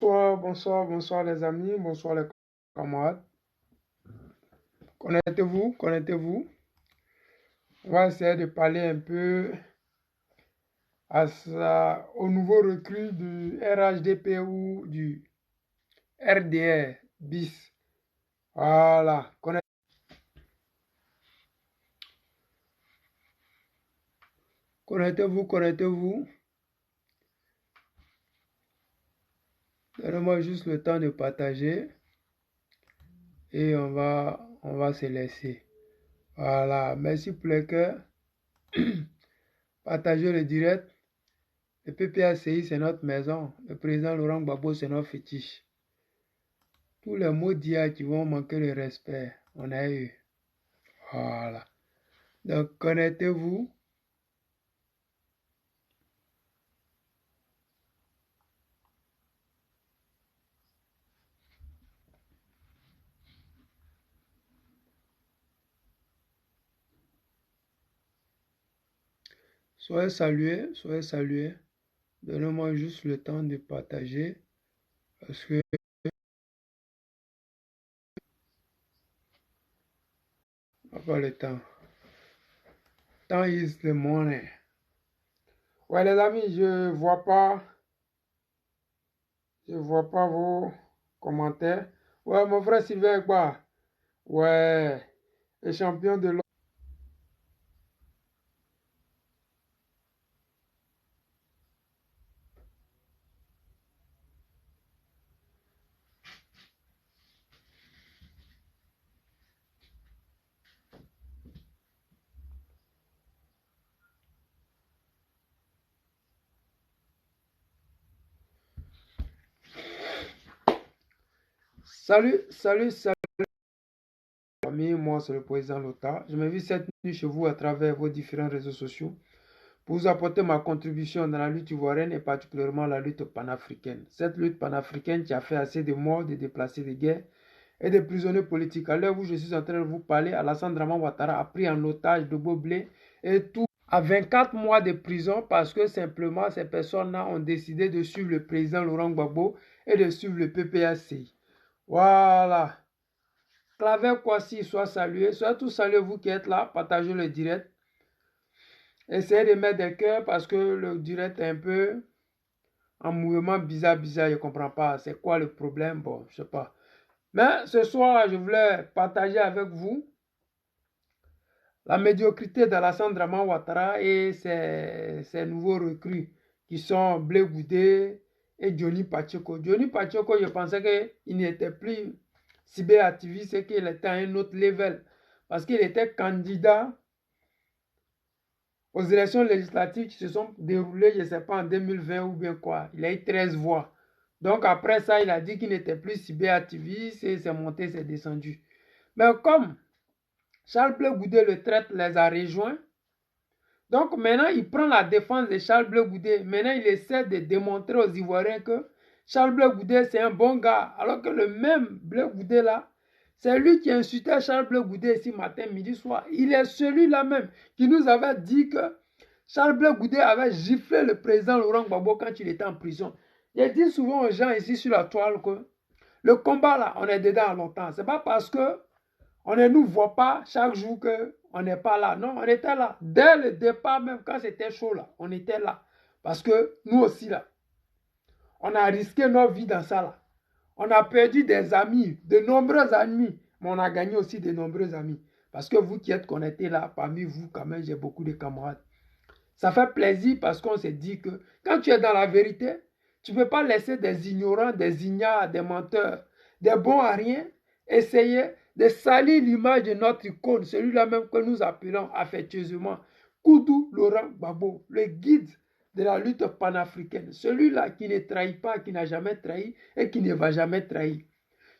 Bonsoir les amis, bonsoir les camarades. Connectez-vous. On va essayer de parler un peu au nouveau recrue du RHDP ou du RDR bis. Voilà, connectez-vous. Donnez-moi juste le temps de partager et on va se laisser. Voilà, merci pour les cœurs. Partagez le direct. Le PPACI, c'est notre maison. Le président Laurent Gbagbo, c'est notre fétiche. Tous les mots d'hier qui vont manquer de respect, on a eu. Voilà. Donc, connectez-vous. Soyez salués. Donnez-moi juste le temps de partager. Parce que on n'a pas le temps. Temps is the money. Ouais, les amis, je vois pas vos commentaires. Ouais, mon frère Sylvain Egba. Ouais, le champion de l'Europe. Salut. Amis, moi c'est le président Lota. Je m'invite cette nuit chez vous à travers vos différents réseaux sociaux pour vous apporter ma contribution dans la lutte ivoirienne et particulièrement la lutte panafricaine. Cette lutte panafricaine qui a fait assez de morts, de déplacés de guerre et de prisonniers politiques. À l'heure où je suis en train de vous parler, Alassane Draman Ouattara a pris en otage de Boblé et tout à 24 mois de prison parce que simplement ces personnes-là ont décidé de suivre le président Laurent Gbagbo et de suivre le PPACI. Voilà. Claver Kwasi, soit salué. Soyez tous salués, vous qui êtes là. Partagez le direct. Essayez de mettre des cœurs parce que le direct est un peu en mouvement bizarre. Je ne comprends pas. C'est quoi le problème? Bon, je ne sais pas. Mais ce soir, je voulais partager avec vous la médiocrité d'Alassane Draman Ouattara et ses nouveaux recrues qui sont Blé Goudé et Johnny Pacheco. Johnny Pacheco, je pensais qu'il n'était plus cyberactiviste et qu'il était à un autre level parce qu'il était candidat aux élections législatives qui se sont déroulées, je ne sais pas, en 2020 ou bien quoi. Il a eu 13 voix. Donc après ça, il a dit qu'il n'était plus cyberactiviste et c'est monté, c'est descendu. Mais comme Charles Blé Goudé le traite, les a rejoints, donc maintenant il prend la défense de Charles Blé Goudé. Maintenant il essaie de démontrer aux Ivoiriens que Charles Blé Goudé c'est un bon gars. Alors que le même Blé Goudé là, c'est lui qui insultait Charles Blé Goudé ici matin, midi, soir. Il est celui-là même qui nous avait dit que Charles Blé Goudé avait giflé le président Laurent Gbagbo quand il était en prison. Je dis souvent aux gens ici sur la toile que le combat là, on est dedans longtemps. C'est pas parce que on ne nous voit pas chaque jour qu'on n'est pas là. Non, on était là. Dès le départ, même quand c'était chaud là, on était là. Parce que nous aussi là, on a risqué nos vies dans ça là. On a perdu des amis, de nombreux amis, mais on a gagné aussi de nombreux amis. Parce que vous qui êtes connectés là, parmi vous, quand même, j'ai beaucoup de camarades. Ça fait plaisir parce qu'on s'est dit que quand tu es dans la vérité, tu ne peux pas laisser des ignorants, des ignares, des menteurs, des bons à rien essayer de salir l'image de notre icône, celui-là même que nous appelons affectueusement Koudou Laurent Gbagbo, le guide de la lutte panafricaine, celui-là qui ne trahit pas, qui n'a jamais trahi et qui ne va jamais trahir.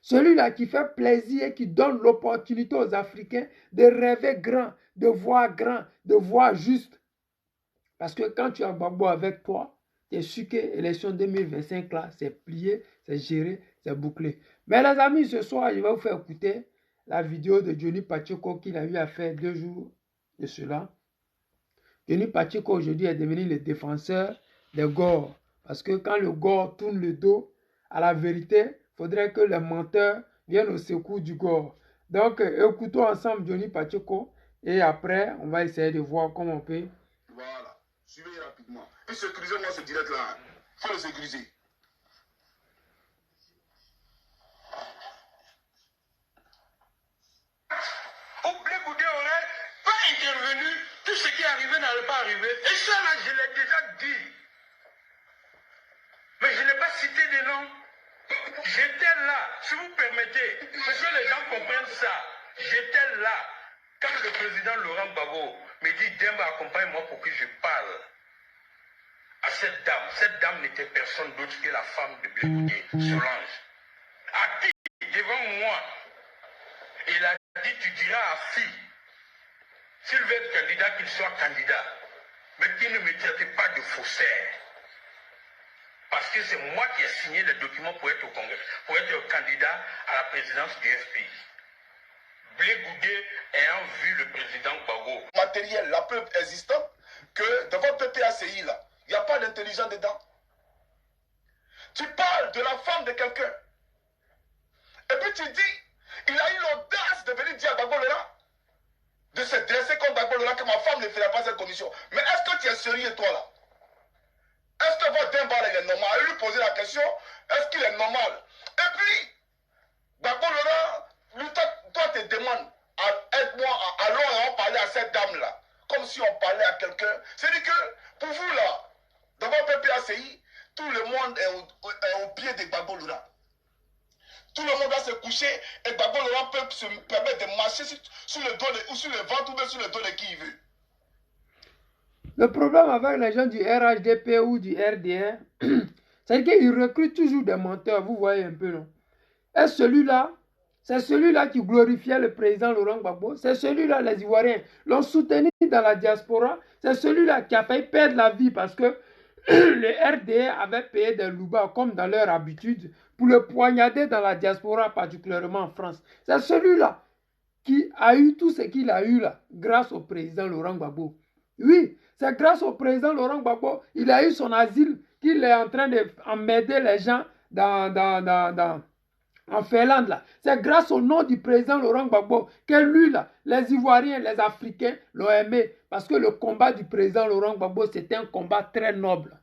Celui-là qui fait plaisir et qui donne l'opportunité aux Africains de rêver grand, de voir juste. Parce que quand tu as Gbagbo avec toi, tu es sûr que l'élection 2025 là, c'est plié, c'est géré, c'est bouclé. Mais les amis, ce soir, je vais vous faire écouter la vidéo de Johnny Pacheco qu'il a eu à faire 2 jours de cela. Johnny Pacheco aujourd'hui est devenu le défenseur des Gors. Parce que quand le Gors tourne le dos à la vérité, il faudrait que les menteurs viennent au secours du gore. Donc, écoutons ensemble Johnny Pacheco et après, on va essayer de voir comment on peut. Voilà, suivez rapidement. Et sécurisez-moi ce direct-là. Il faut le sécuriser. Blé Goudé aurait pas intervenu, tout ce qui est arrivé n'allait pas arriver. Et ça, là, je l'ai déjà dit. Mais je n'ai pas cité des noms. J'étais là, si vous permettez, pour que les gens comprennent ça. J'étais là quand le président Laurent Gbagbo me dit Demba, accompagne-moi pour que je parle à cette dame. Cette dame n'était personne d'autre que la femme de Blé Goudé, Solange. À qui, devant moi, il a dit tu diras à fille, s'il veut être candidat, qu'il soit candidat, mais qu'il ne me traite pas de faussaire. Parce que c'est moi qui ai signé les documents pour être au Congrès, pour être candidat à la présidence du FPI. Blé Goudé ayant vu le président Gbagbo. Matériel, la preuve existante que devant PPACI là, il n'y a pas d'intelligent dedans. Tu parles de la femme de quelqu'un. Et puis tu dis, il a eu l'audace de venir dire à Gbagbo Laurent, de se dresser contre Gbagbo Laurent que ma femme ne ferait pas cette commission. Mais est-ce que tu es sérieux toi là? Est-ce que votre Demba est normal? Je lui poser la question, est-ce qu'il est normal? Et puis, Gbagbo Laurent, lui, toi te demande, aide-moi, allons parler à cette dame-là, comme si on parlait à quelqu'un. C'est-à-dire que, pour vous là, devant PPACI, tout le monde est au pied de Gbagbo Laurent. Tout le monde va se coucher et Gbagbo Laurent peut se permettre de marcher sur le dos ou sur le ventre ou bien sur le dos de qui il veut. Le problème avec les gens du RHDP ou du RDR, c'est qu'ils recrutent toujours des menteurs, vous voyez un peu, non? Et celui-là, c'est celui-là qui glorifiait le président Laurent Gbagbo, c'est celui-là, les Ivoiriens l'ont soutenu dans la diaspora, c'est celui-là qui a failli perdre la vie parce que le RDR avait payé des loubas comme dans leur habitude pour le poignarder dans la diaspora, particulièrement en France. C'est celui-là qui a eu tout ce qu'il a eu là, grâce au président Laurent Gbagbo. Oui, c'est grâce au président Laurent Gbagbo, il a eu son asile, qu'il est en train d'emmerder les gens en Finlande là. C'est grâce au nom du président Laurent Gbagbo que lui là, les Ivoiriens, les Africains l'ont aimé. Parce que le combat du président Laurent Gbagbo, c'était un combat très noble.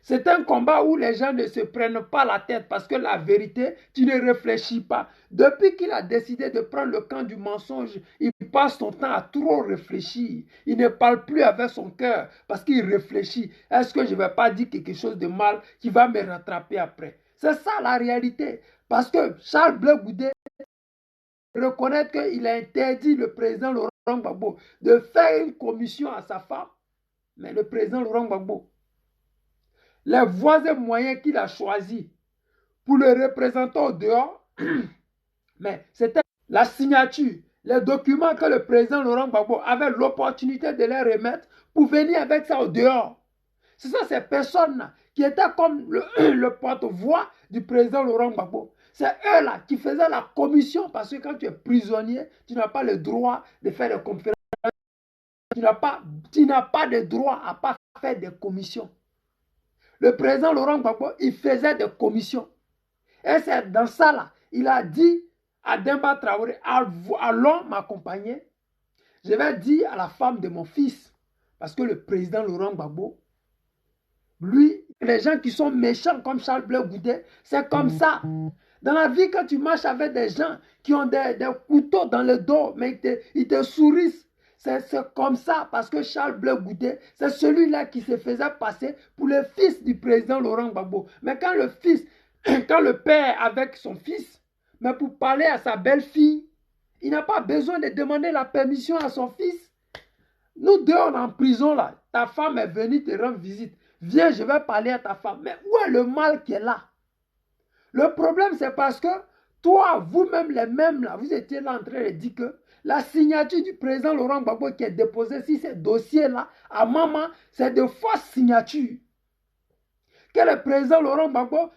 C'est un combat où les gens ne se prennent pas la tête parce que la vérité, tu ne réfléchis pas. Depuis qu'il a décidé de prendre le camp du mensonge, il passe son temps à trop réfléchir. Il ne parle plus avec son cœur parce qu'il réfléchit. Est-ce que je ne vais pas dire quelque chose de mal qui va me rattraper après? C'est ça la réalité. Parce que Charles Blé Goudé reconnaît qu'il a interdit le président Laurent Gbagbo de faire une commission à sa femme. Mais le président Laurent Gbagbo, les voies et moyens qu'il a choisis pour le représenter au dehors, mais c'était la signature, les documents que le président Laurent Gbagbo avait l'opportunité de les remettre pour venir avec ça au dehors. C'est ça, ces personnes-là qui étaient comme le porte-voix du président Laurent Gbagbo. C'est eux-là qui faisaient la commission parce que quand tu es prisonnier, tu n'as pas le droit de faire des conférences. Tu n'as pas de droit à pas faire des commissions. Le président Laurent Gbagbo, il faisait des commissions. Et c'est dans ça là, il a dit à Demba Traoré, allons m'accompagner. Je vais dire à la femme de mon fils, parce que le président Laurent Gbagbo, lui, les gens qui sont méchants comme Charles Blé Goudé, c'est comme ça. Dans la vie, quand tu marches avec des gens qui ont des couteaux dans le dos, mais ils te sourient, c'est comme ça, parce que Charles Blé Goudé, c'est celui-là qui se faisait passer pour le fils du président Laurent Gbagbo. Mais quand le père avec son fils, mais pour parler à sa belle-fille, il n'a pas besoin de demander la permission à son fils. Nous deux, on est en prison là. Ta femme est venue te rendre visite. Viens, je vais parler à ta femme. Mais où est le mal qui est là? Le problème, c'est parce que toi, vous-même, les mêmes là, vous étiez là en train de dire que la signature du président Laurent Gbagbo qui est déposée sur ces dossiers-là, à maman, c'est de fausses signatures. Que le président Laurent Gbagbo,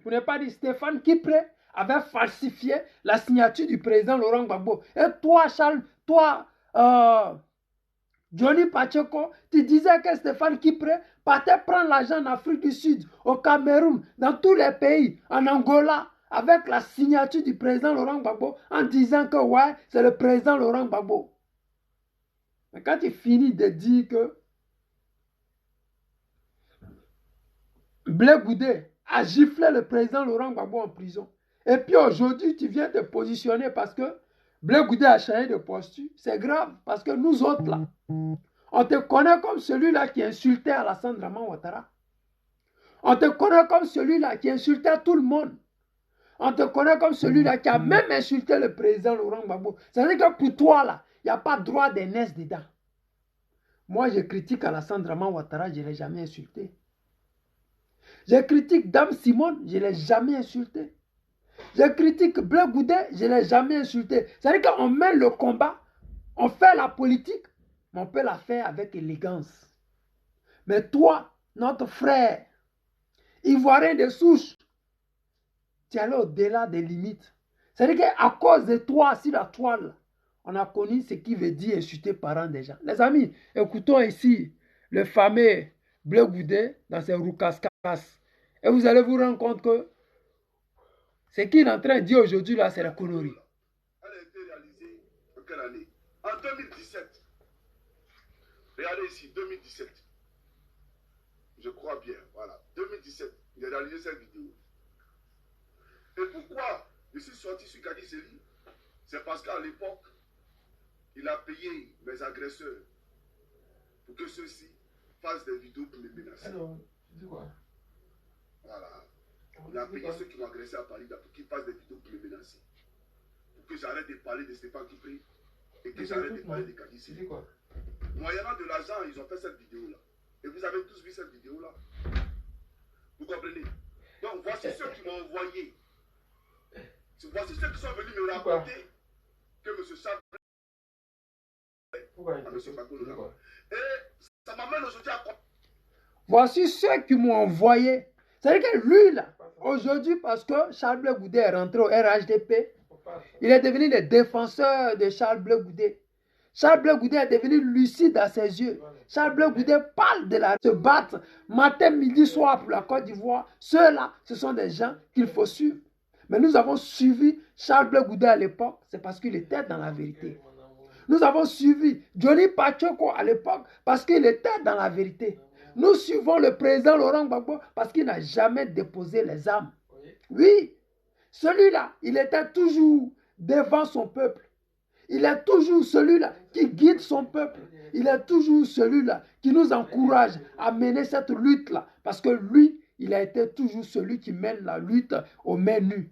pour ne pas dire Stéphane Kipré, avait falsifié la signature du président Laurent Gbagbo. Et toi, Charles, toi, Johnny Pacheco, tu disais que Stéphane Kipré partez prendre l'argent en Afrique du Sud, au Cameroun, dans tous les pays, en Angola, avec la signature du président Laurent Gbagbo, en disant que ouais, c'est le président Laurent Gbagbo. Mais quand tu finis de dire que Blé Goudé a giflé le président Laurent Gbagbo en prison, et puis aujourd'hui, tu viens te positionner parce que Blé Goudé a changé de posture, c'est grave, parce que nous autres là, on te connaît comme celui-là qui insultait Alassane Draman Ouattara. On te connaît comme celui-là qui insultait tout le monde. On te connaît comme celui-là qui a même insulté le président Laurent Gbagbo. C'est-à-dire que pour toi, là, il n'y a pas droit d'aînesse dedans. Moi, je critique Alassane Draman Ouattara, je ne l'ai jamais insulté. Je critique Dame Simone, je ne l'ai jamais insulté. Je critique Blé Goudé, je ne l'ai jamais insulté. C'est-à-dire qu'on mène le combat, on fait la politique, mais on peut la faire avec élégance. Mais toi, notre frère, Ivoirien de souche, tu es allé au-delà des limites. C'est-à-dire qu'à cause de toi, sur la toile, on a connu ce qui veut dire insulter parents des gens. Les amis, écoutons ici le fameux Blé Goudé dans ses roucascas. Et vous allez vous rendre compte que ce qu'il est en train de dire aujourd'hui, là, c'est la connerie. Elle a été réalisée en quelle année? En 2017. Regardez ici, 2017. Je crois bien, voilà. 2017, il a réalisé cette vidéo. Et pourquoi je suis sorti sur Kadi Seli? C'est parce qu'à l'époque, il a payé mes agresseurs pour que ceux-ci fassent des vidéos pour me menacer. Alors, tu dis quoi? Voilà. Il a payé ceux qui m'ont agressé à Paris pour qu'ils fassent des vidéos pour me menacer. Pour que j'arrête de parler de Stéphane Kipré et que j'arrête de parler de Kadi Seli. Moyennant de l'argent, ils ont fait cette vidéo-là. Et vous avez tous vu cette vidéo-là. Vous comprenez? Donc voici ceux qui m'ont envoyé. Voici ceux qui sont venus me raconter que M. Sablé à M. Fakoulou. Et ça m'amène aujourd'hui à quoi? Voici ceux qui m'ont envoyé. C'est-à-dire que lui, là, aujourd'hui, parce que Charles Blé Goudé est rentré au RHDP, il est devenu le défenseur de Charles Blé Goudé. Charles Blé Goudé est devenu lucide à ses yeux. Charles Blé Goudé parle de se battre matin, midi, soir pour la Côte d'Ivoire. Ceux-là, ce sont des gens qu'il faut suivre. Mais nous avons suivi Charles Blé Goudé à l'époque, c'est parce qu'il était dans la vérité. Nous avons suivi Johnny Pachoko à l'époque parce qu'il était dans la vérité. Nous suivons le président Laurent Gbagbo parce qu'il n'a jamais déposé les armes. Oui, celui-là, il était toujours devant son peuple. Il est toujours celui-là qui guide son peuple. Il est toujours celui-là qui nous encourage à mener cette lutte-là. Parce que lui, il a été toujours celui qui mène la lutte aux mains nues.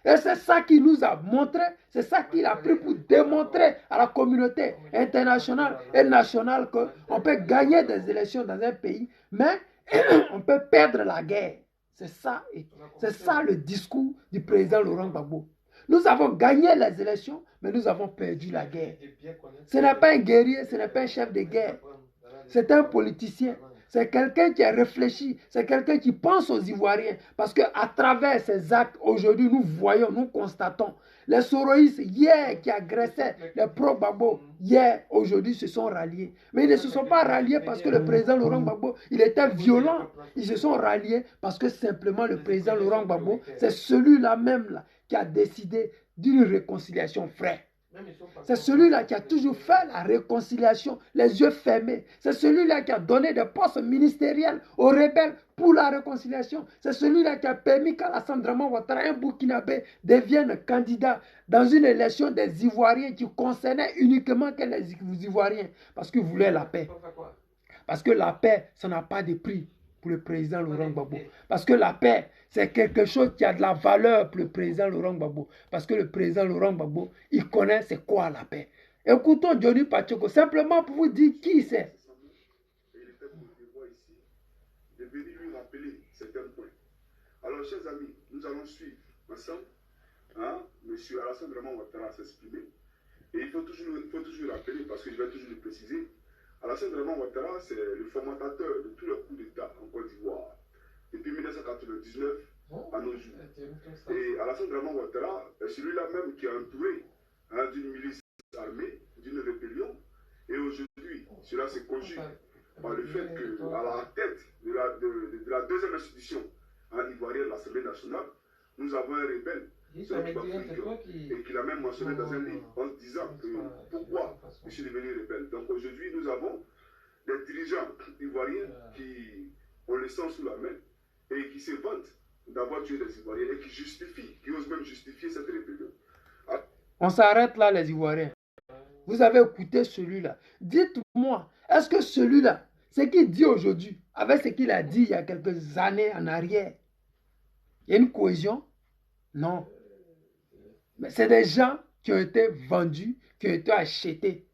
Et c'est ça qu'il nous a montré, c'est ça qu'il a pris pour démontrer à la communauté internationale et nationale qu'on peut gagner des élections dans un pays, mais on peut perdre la guerre. C'est ça le discours du président Laurent Gbagbo. Nous avons gagné les élections, mais nous avons perdu la guerre. Ce n'est pas un guerrier, ce n'est pas un chef de guerre. C'est un politicien. C'est quelqu'un qui a réfléchi, c'est quelqu'un qui pense aux Ivoiriens. Parce qu'à travers ces actes, aujourd'hui, nous voyons, nous constatons. Les soroïstes, hier, qui agressaient les pro-Gbagbo, hier, aujourd'hui, se sont ralliés. Mais ils ne se sont pas ralliés parce que le président Laurent Gbagbo, il était violent. Ils se sont ralliés parce que simplement le président Laurent Gbagbo, c'est celui-là même là, qui a décidé d'une réconciliation frère. C'est celui-là qui a toujours fait la réconciliation, les yeux fermés. C'est celui-là qui a donné des postes ministériels aux rebelles pour la réconciliation. C'est celui-là qui a permis qu'Alassane Draman Ouattara, un Burkinabé, devienne candidat dans une élection des Ivoiriens qui concernait uniquement que les Ivoiriens. Parce qu'ils voulaient la paix. Parce que la paix, ça n'a pas de prix pour le président Laurent Gbagbo. Parce que la paix, c'est quelque chose qui a de la valeur pour le président Laurent Gbagbo. Parce que le président Laurent Gbagbo, il connaît c'est quoi la paix. Écoutons Johnny Pachoko, simplement pour vous dire qui c'est. Il était pour le voir ici, de venir lui rappeler certains points. Alors, chers amis, nous allons suivre ensemble. Monsieur Alassane Draman Ouattara s'exprimer. Et il faut toujours rappeler, parce que je vais toujours le préciser, Alassane Draman Ouattara, c'est le fomentateur de tous les coups d'État en Côte d'Ivoire. Depuis 1999 à nos jours. Et Alassane Draman Ouattara est celui-là même qui est entouré d'une milice armée, d'une rébellion. Et aujourd'hui, cela se conjugue par le fait qu'à la tête de la deuxième institution ivoirienne, l'Assemblée nationale, nous avons un rebelle, et qu'il a même mentionné dans un livre en disant pourquoi je suis devenu rebelle. Donc aujourd'hui, nous avons des dirigeants ivoiriens qui ont le sang sous la main et qui se vantent d'avoir tué des Ivoiriens et qui osent même justifier cette rébellion. On s'arrête là, les Ivoiriens. Vous avez écouté celui-là. Dites-moi, est-ce que celui-là, ce qu'il dit aujourd'hui, avec ce qu'il a dit il y a quelques années en arrière, il y a une cohésion? Non. Mais c'est des gens qui ont été vendus, qui ont été achetés.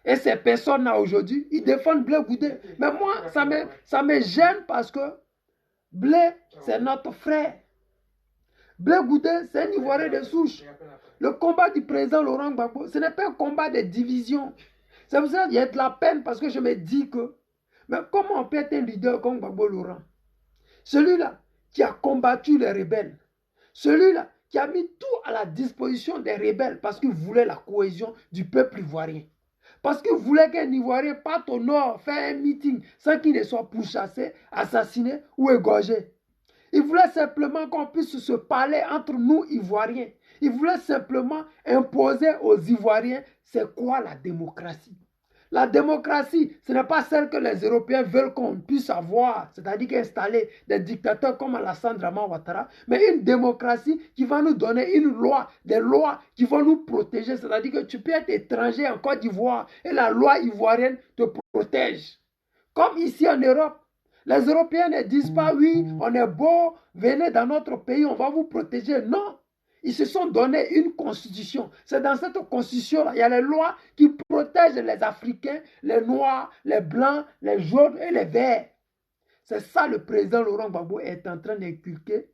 Et ces personnes-là aujourd'hui, ils défendent Blé Goudé. Mais moi, ça me gêne parce que Blé, c'est notre frère. Blé Goudé, c'est un Ivoirien de souche. Le combat du président Laurent Gbagbo, ce n'est pas un combat de division. C'est pour ça qu'il y a de la peine parce que je me dis que, mais comment on peut être un leader comme Gbagbo Laurent? Celui-là qui a combattu les rebelles. Celui-là qui a mis tout à la disposition des rebelles parce qu'il voulait la cohésion du peuple ivoirien. Parce qu'il voulait qu'un Ivoirien parte au nord faire un meeting sans qu'il ne soit pourchassé, assassiné ou égorgé. Il voulait simplement qu'on puisse se parler entre nous Ivoiriens. Il voulait simplement imposer aux Ivoiriens c'est quoi la démocratie. La démocratie, ce n'est pas celle que les Européens veulent qu'on puisse avoir, c'est-à-dire qu'installer des dictateurs comme Alassane Draman Ouattara, mais une démocratie qui va nous donner une loi, des lois qui vont nous protéger, c'est-à-dire que tu peux être étranger en Côte d'Ivoire et la loi ivoirienne te protège. Comme ici en Europe, les Européens ne disent pas oui, on est beau, venez dans notre pays, on va vous protéger. Non. Ils se sont donné une constitution. C'est dans cette constitution-là, il y a les lois qui protègent les Africains, les Noirs, les Blancs, les Jaunes et les Verts. C'est ça le président Laurent Gbagbo est en train d'inculquer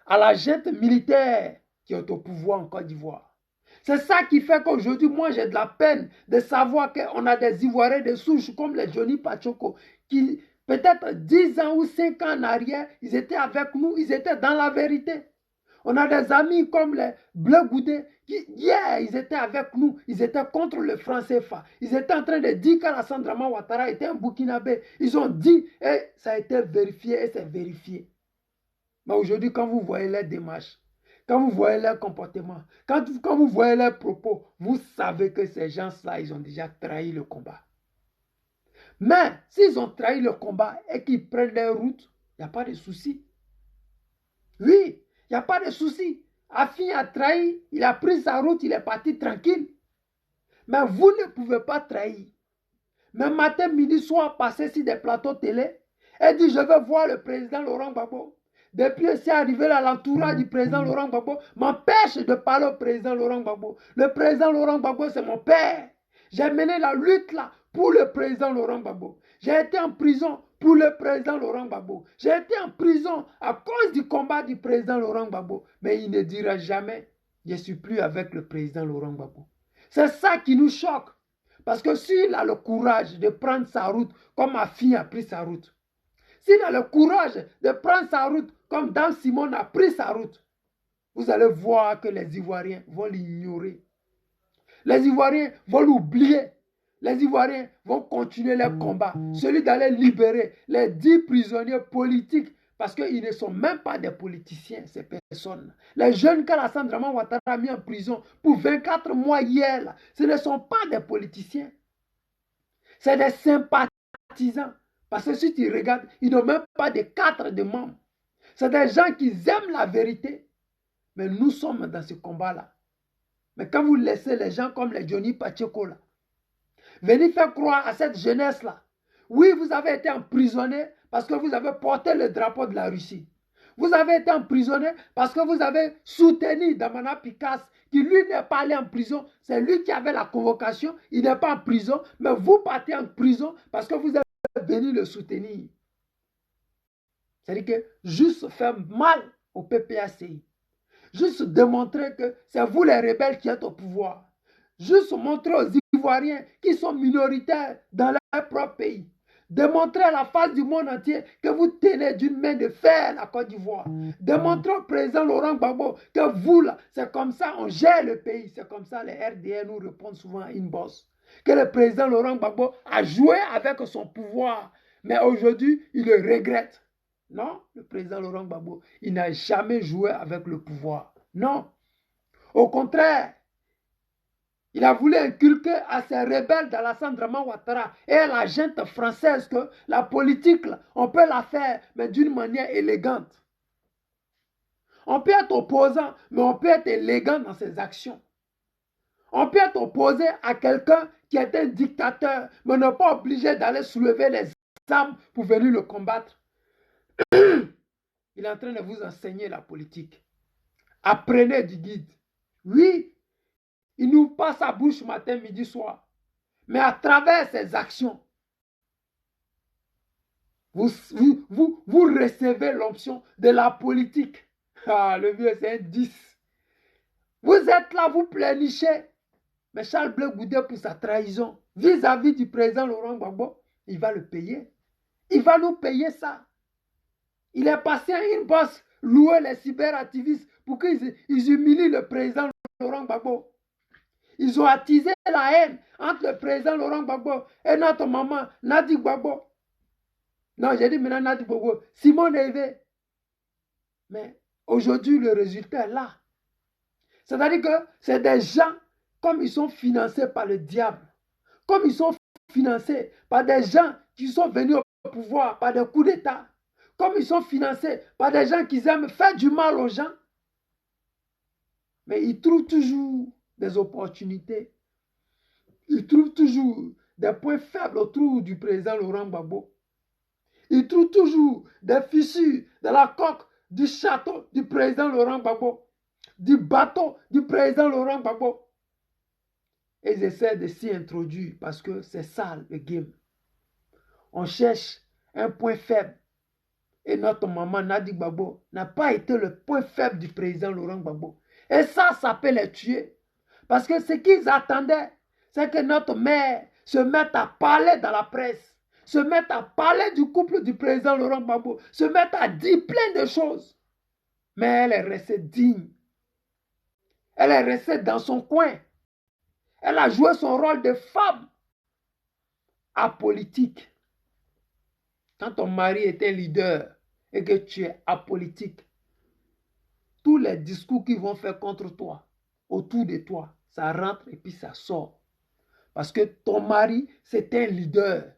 à la junte militaire qui est au pouvoir en Côte d'Ivoire. C'est ça qui fait qu'aujourd'hui, moi, j'ai de la peine de savoir qu'on a des Ivoiriens de souche comme les Johnny Pachoko qui, peut-être 10 ans ou 5 ans en arrière, ils étaient avec nous, ils étaient dans la vérité. On a des amis comme les Blé Goudé qui, hier, ils étaient avec nous. Ils étaient contre le franc CFA. Ils étaient en train de dire qu'Alassane Draman Ouattara était un Burkinabé. Ils ont dit, et ça a été vérifié, et c'est vérifié. Mais aujourd'hui, quand vous voyez les démarches, quand vous voyez leur comportement, quand vous voyez leurs propos, vous savez que ces gens-là, ils ont déjà trahi le combat. Mais s'ils ont trahi le combat et qu'ils prennent leur route, il n'y a pas de souci. Oui. Il n'y a pas de souci. Afin a trahi, il a pris sa route, il est parti tranquille. Mais vous ne pouvez pas trahir. Mais matin, midi, soir, passer sur des plateaux télé et dit je veux voir le président Laurent Gbagbo. Depuis c'est arrivé là, l'entourage du président Laurent Gbagbo m'empêche de parler au président Laurent Gbagbo. Le président Laurent Gbagbo, c'est mon père. J'ai mené la lutte là pour le président Laurent Gbagbo. J'ai été en prison pour le président Laurent Gbagbo. J'ai été en prison à cause du combat du président Laurent Gbagbo. Mais il ne dira jamais, je ne suis plus avec le président Laurent Gbagbo. C'est ça qui nous choque. Parce que s'il a le courage de prendre sa route comme ma fille a pris sa route, s'il a le courage de prendre sa route comme Dame Simone a pris sa route, vous allez voir que les Ivoiriens vont l'ignorer. Les Ivoiriens vont l'oublier. Les Ivoiriens vont continuer leur combat. Celui d'aller libérer les 10 prisonniers politiques. Parce qu'ils ne sont même pas des politiciens, ces personnes. Les jeunes qu'Alassane Draman Ouattara a mis en prison pour 24 mois hier, là, ce ne sont pas des politiciens. C'est des sympathisants. Parce que si tu regardes, ils n'ont même pas de cadre de membres. C'est des gens qui aiment la vérité. Mais nous sommes dans ce combat-là. Mais quand vous laissez les gens comme les Johnny Pacheko, là, venir faire croire à cette jeunesse-là, oui, vous avez été emprisonné parce que vous avez porté le drapeau de la Russie. Vous avez été emprisonné parce que vous avez soutenu Damana Picasse, qui lui n'est pas allé en prison. C'est lui qui avait la convocation, il n'est pas en prison, mais vous partez en prison parce que vous êtes venu le soutenir. C'est-à-dire que juste faire mal au PPACI. Juste démontrer que c'est vous les rebelles qui êtes au pouvoir. Juste montrer aux Ivoiriens qui sont minoritaires dans leur propre pays. Démontrer à la face du monde entier que vous tenez d'une main de fer la Côte d'Ivoire. Démontrer au président Laurent Gbagbo que vous, là, c'est comme ça on gère le pays. C'est comme ça les RDR nous répondent souvent à une bosse. que le président Laurent Gbagbo a joué avec son pouvoir. Mais aujourd'hui, il le regrette. Non, le président Laurent Gbagbo, il n'a jamais joué avec le pouvoir. Non. Au contraire, il a voulu inculquer à ses rebelles d'Alassane Draman Ouattara et à la gente française que la politique, on peut la faire, mais d'une manière élégante. On peut être opposant, mais on peut être élégant dans ses actions. On peut être opposé à quelqu'un qui est un dictateur, mais n'est pas obligé d'aller soulever les armes pour venir le combattre. Il est en train de vous enseigner la politique. Apprenez du guide. Oui, il n'ouvre pas sa bouche matin, midi, soir. Mais à travers ses actions, vous recevez l'option de la politique. Ah, le vieux, c'est un 10. Vous êtes là, vous pleurnichez. Mais Charles Blé Goudé, pour sa trahison vis-à-vis du président Laurent Gbagbo, il va le payer. Il va nous payer ça. Il est passé à une bosse louer les cyberactivistes pour qu'ils humilient le président Laurent Gbagbo. Ils ont attisé la haine entre le président Laurent Gbagbo et notre maman Nadi Gbagbo. Non, j'ai dit maintenant Nadi Gbagbo, Simon Neve. Mais aujourd'hui, le résultat est là. C'est-à-dire que c'est des gens, comme ils sont financés par le diable, comme ils sont financés par des gens qui sont venus au pouvoir par des coups d'État, comme ils sont financés par des gens qui aiment faire du mal aux gens, mais ils trouvent toujours des opportunités. Ils trouvent toujours des points faibles autour du président Laurent Gbagbo. Ils trouvent toujours des fissures dans la coque du château du président Laurent Gbagbo, du bateau du président Laurent Gbagbo. Et ils essaient de s'y introduire parce que c'est ça le game. On cherche un point faible. Et notre maman Nadi Gbagbo n'a pas été le point faible du président Laurent Gbagbo. Et ça peut les tuer. Parce que ce qu'ils attendaient, c'est que notre mère se mette à parler dans la presse, se mette à parler du couple du président Laurent Gbagbo, se mette à dire plein de choses. Mais elle est restée digne. Elle est restée dans son coin. Elle a joué son rôle de femme apolitique. Quand ton mari est un leader et que tu es apolitique, tous les discours qu'ils vont faire contre toi, autour de toi, ça rentre et puis ça sort. Parce que ton mari, c'est un leader.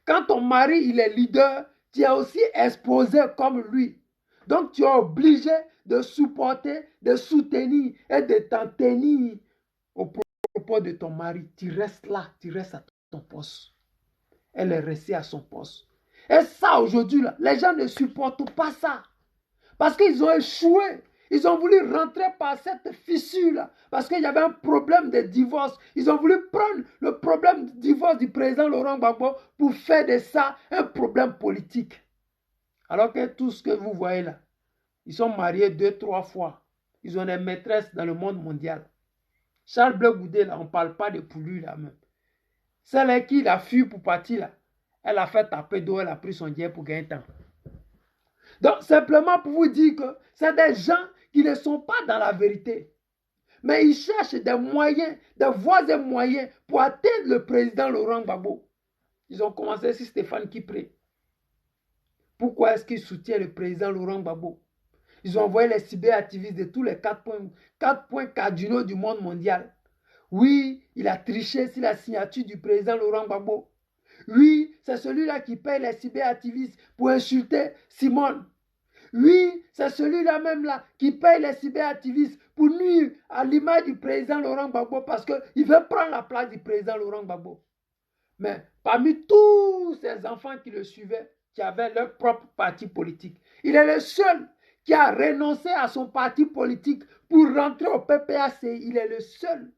Quand ton mari, il est leader, tu es aussi exposé comme lui. Donc tu es obligé de supporter, de soutenir et de t'en tenir au propos de ton mari. Tu restes là, tu restes à ton poste. Elle est restée à son poste. Et ça, aujourd'hui, les gens ne supportent pas ça. Parce qu'ils ont échoué. Ils ont voulu rentrer par cette fissure-là. Parce qu'il y avait un problème de divorce. Ils ont voulu prendre le problème de divorce du président Laurent Gbagbo pour faire de ça un problème politique. Alors que tout ce que vous voyez là, ils sont mariés 2-3 fois. Ils ont des maîtresses dans le monde mondial. Charles Blé Goudé, là, on ne parle pas de pour lui là même. Celle qui a fui pour partir là, elle a fait taper d'eau, elle a pris son diable pour gagner temps. Donc, simplement pour vous dire que c'est des gens qui ne sont pas dans la vérité. Mais ils cherchent des moyens, des voies et moyens pour atteindre le président Laurent Gbagbo. Ils ont commencé sur Stéphane Kipré. Pourquoi est-ce qu'ils soutiennent le président Laurent Gbagbo? Ils ont envoyé les cyberactivistes de tous les 4 points cardinaux du monde mondial. Oui, il a triché sur la signature du président Laurent Gbagbo. Oui, c'est celui-là qui paye les cyberactivistes pour insulter Simone. Oui, c'est celui-là même là qui paye les cyberactivistes pour nuire à l'image du président Laurent Gbagbo parce qu'il veut prendre la place du président Laurent Gbagbo. Mais parmi tous ces enfants qui le suivaient, qui avaient leur propre parti politique, il est le seul qui a renoncé à son parti politique pour rentrer au PPACI. Il est le seul.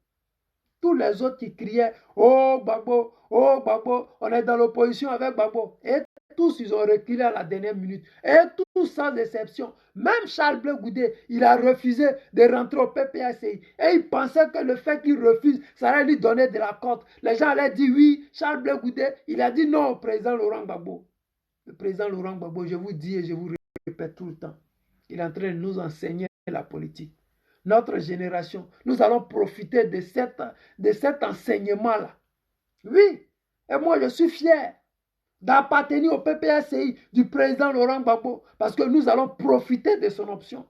Tous les autres qui criaient « Oh Gbagbo, on est dans l'opposition avec Gbagbo ». Et tous, ils ont reculé à la dernière minute. Et tous sans exception. Même Charles Blé Goudé, il a refusé de rentrer au PPACI. Et il pensait que le fait qu'il refuse, ça allait lui donner de la cote. Les gens allaient dire oui, Charles Blé Goudé. Il a dit non au président Laurent Gbagbo. Le président Laurent Gbagbo, je vous dis et je vous répète tout le temps, il est en train de nous enseigner la politique. Notre génération, nous allons profiter de cet enseignement-là Oui, et moi je suis fier d'appartenir au PPACI du président Laurent Gbagbo parce que nous allons profiter de son option.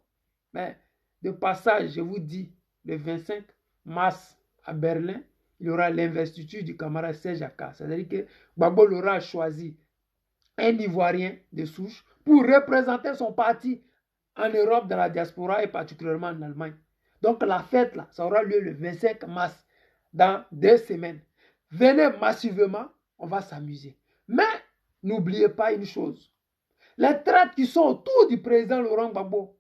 Mais de passage, je vous dis, le 25 mars à Berlin, il y aura l'investiture du camarade Serge Aka. C'est-à-dire que Gbagbo l'aura choisi un Ivoirien de souche pour représenter son parti en Europe, dans la diaspora et particulièrement en Allemagne. Donc la fête, là, ça aura lieu le 25 mars, dans 2 semaines. Venez massivement, on va s'amuser. Mais n'oubliez pas une chose. Les traites qui sont autour du président Laurent Gbagbo,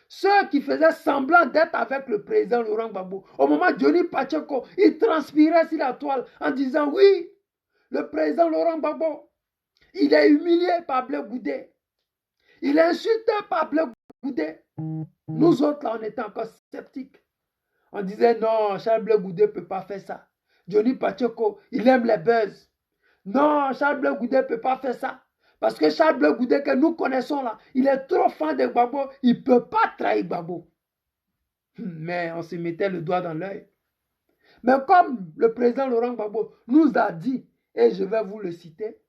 ceux qui faisaient semblant d'être avec le président Laurent Gbagbo, au moment de Johnny Pacheco, il transpirait sur la toile en disant oui, le président Laurent Gbagbo, il est humilié par Blé Goudé. Il est insulté par Blé Goudé. Nous autres, là, on était encore sceptiques. On disait non, Charles Blé Goudé ne peut pas faire ça. Johnny Pacheco, il aime les buzz. Non, Charles Blé Goudé ne peut pas faire ça. Parce que Charles Blé Goudé que nous connaissons là, il est trop fan de Gbagbo, il ne peut pas trahir Gbagbo. Mais on se mettait le doigt dans l'œil. Mais comme le président Laurent Gbagbo nous a dit, et je vais vous le citer,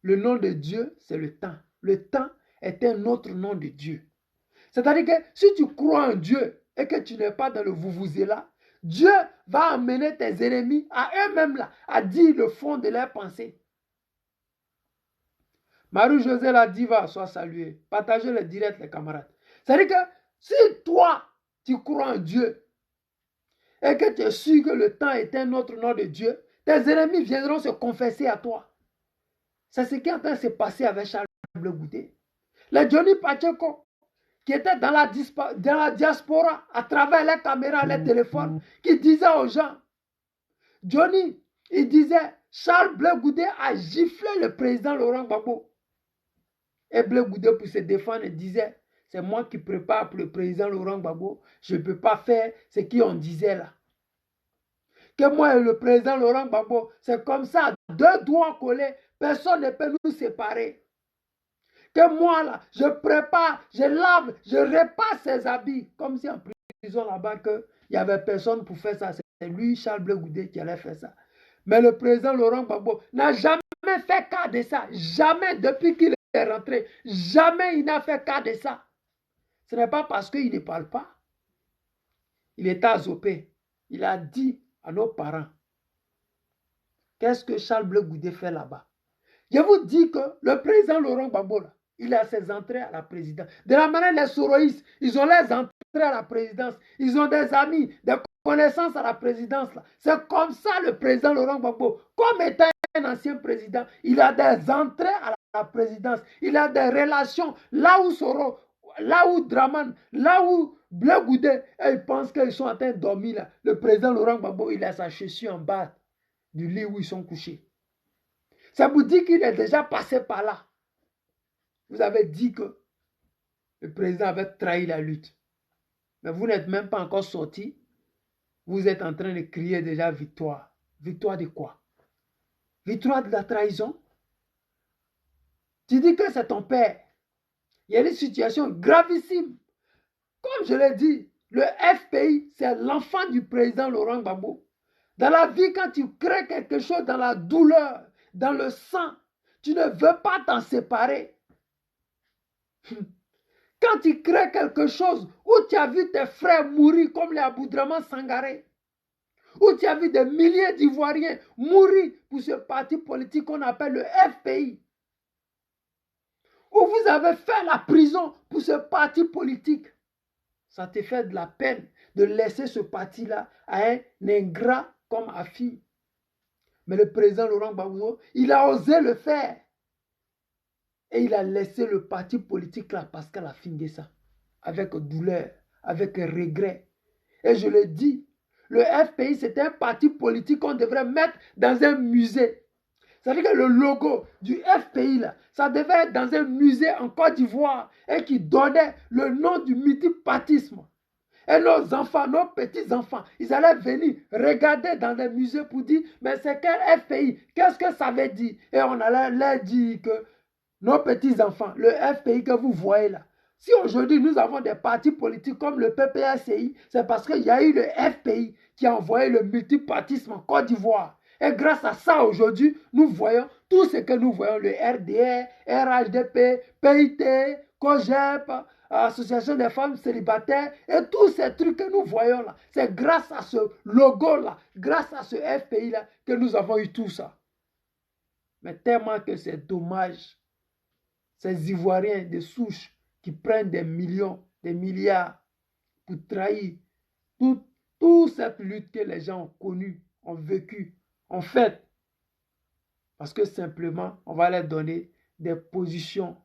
le nom de Dieu, c'est le temps. Le temps est un autre nom de Dieu. C'est-à-dire que si tu crois en Dieu et que tu n'es pas dans le vouvouzela, Dieu va amener tes ennemis à eux-mêmes là, à dire le fond de leurs pensées. Marie-Josée la diva, soit saluée. Partagez le direct, les camarades. C'est-à-dire que si toi, tu crois en Dieu et que tu es sûr que le temps est un autre nom de Dieu, tes ennemis viendront se confesser à toi. C'est ce qui est en train de se passer avec Charles Blé Goudé. Les Johnny Pacheco, qui étaient dans la diaspora, à travers les caméras, les téléphones, qui disaient aux gens, Johnny, il disait, Charles Blé Goudé a giflé le président Laurent Gbagbo. Et Blé Goudé, pour se défendre, disait, c'est moi qui prépare pour le président Laurent Gbagbo, je ne peux pas faire ce qu'on disait là. Que moi et le président Laurent Gbagbo, c'est comme ça, 2 doigts collés, personne ne peut nous séparer. Que moi là, je prépare, je lave, je répare ses habits, comme si en prison là-bas, il n'y avait personne pour faire ça. C'est lui, Charles Blé Goudé, qui allait faire ça. Mais le président Laurent Gbagbo n'a jamais fait cas de ça. Jamais, depuis qu'il est rentré, jamais il n'a fait cas de ça. Ce n'est pas parce qu'il ne parle pas. Il était à Zopé. Il a dit à nos parents, qu'est-ce que Charles Blé Goudé fait là-bas? Je vous dis que le président Laurent Gbagbo, là, il a ses entrées à la présidence. De la manière, les soroïstes, ils ont les entrées à la présidence. Ils ont des amis, des connaissances à la présidence. C'est comme ça le président Laurent Gbagbo, comme étant un ancien président, il a des entrées à la présidence. Il a des relations là où Soro, là où Draman, là où Blé Goudé, ils pensent qu'ils sont en train de dormir là. Le président Laurent Gbagbo, il a sa chaussure en bas du lit où ils sont couchés. Ça vous dit qu'il est déjà passé par là. Vous avez dit que le président avait trahi la lutte. Mais vous n'êtes même pas encore sorti. Vous êtes en train de crier déjà victoire. Victoire de quoi? Victoire de la trahison? Tu dis que c'est ton père. Il y a une situation gravissime. Comme je l'ai dit, le FPI, c'est l'enfant du président Laurent Gbagbo. Dans la vie, quand tu crées quelque chose dans la douleur, dans le sang, tu ne veux pas t'en séparer. Quand tu crées quelque chose où tu as vu tes frères mourir comme les Aboudraman Sangaré, où tu as vu des milliers d'Ivoiriens mourir pour ce parti politique qu'on appelle le FPI, où vous avez fait la prison pour ce parti politique, ça te fait de la peine de laisser ce parti-là à un ingrat comme Afi. Mais le président Laurent Gbagbo, il a osé le faire. Et il a laissé le parti politique là parce qu'elle a fini ça. Avec douleur, avec regret. Et je le dis, le FPI c'est un parti politique qu'on devrait mettre dans un musée. C'est-à-dire que le logo du FPI là, ça devait être dans un musée en Côte d'Ivoire et qui donnait le nom du multipartisme. Et nos enfants, nos petits-enfants, ils allaient venir regarder dans les musées pour dire, mais c'est quel FPI? Qu'est-ce que ça veut dire? Et on allait leur dire que nos petits-enfants, le FPI que vous voyez là, si aujourd'hui nous avons des partis politiques comme le PPACI, c'est parce qu'il y a eu le FPI qui a envoyé le multipartisme en Côte d'Ivoire. Et grâce à ça, aujourd'hui, nous voyons tout ce que nous voyons, le RDR, RHDP, PIT, COGEP, Association des femmes célibataires, et tous ces trucs que nous voyons là. C'est grâce à ce logo-là, grâce à ce FPI-là, que nous avons eu tout ça. Mais tellement que c'est dommage, ces Ivoiriens de souche qui prennent des millions, des milliards pour trahir toute cette lutte que les gens ont connue, ont vécue, ont faite. Parce que simplement, on va leur donner des positions.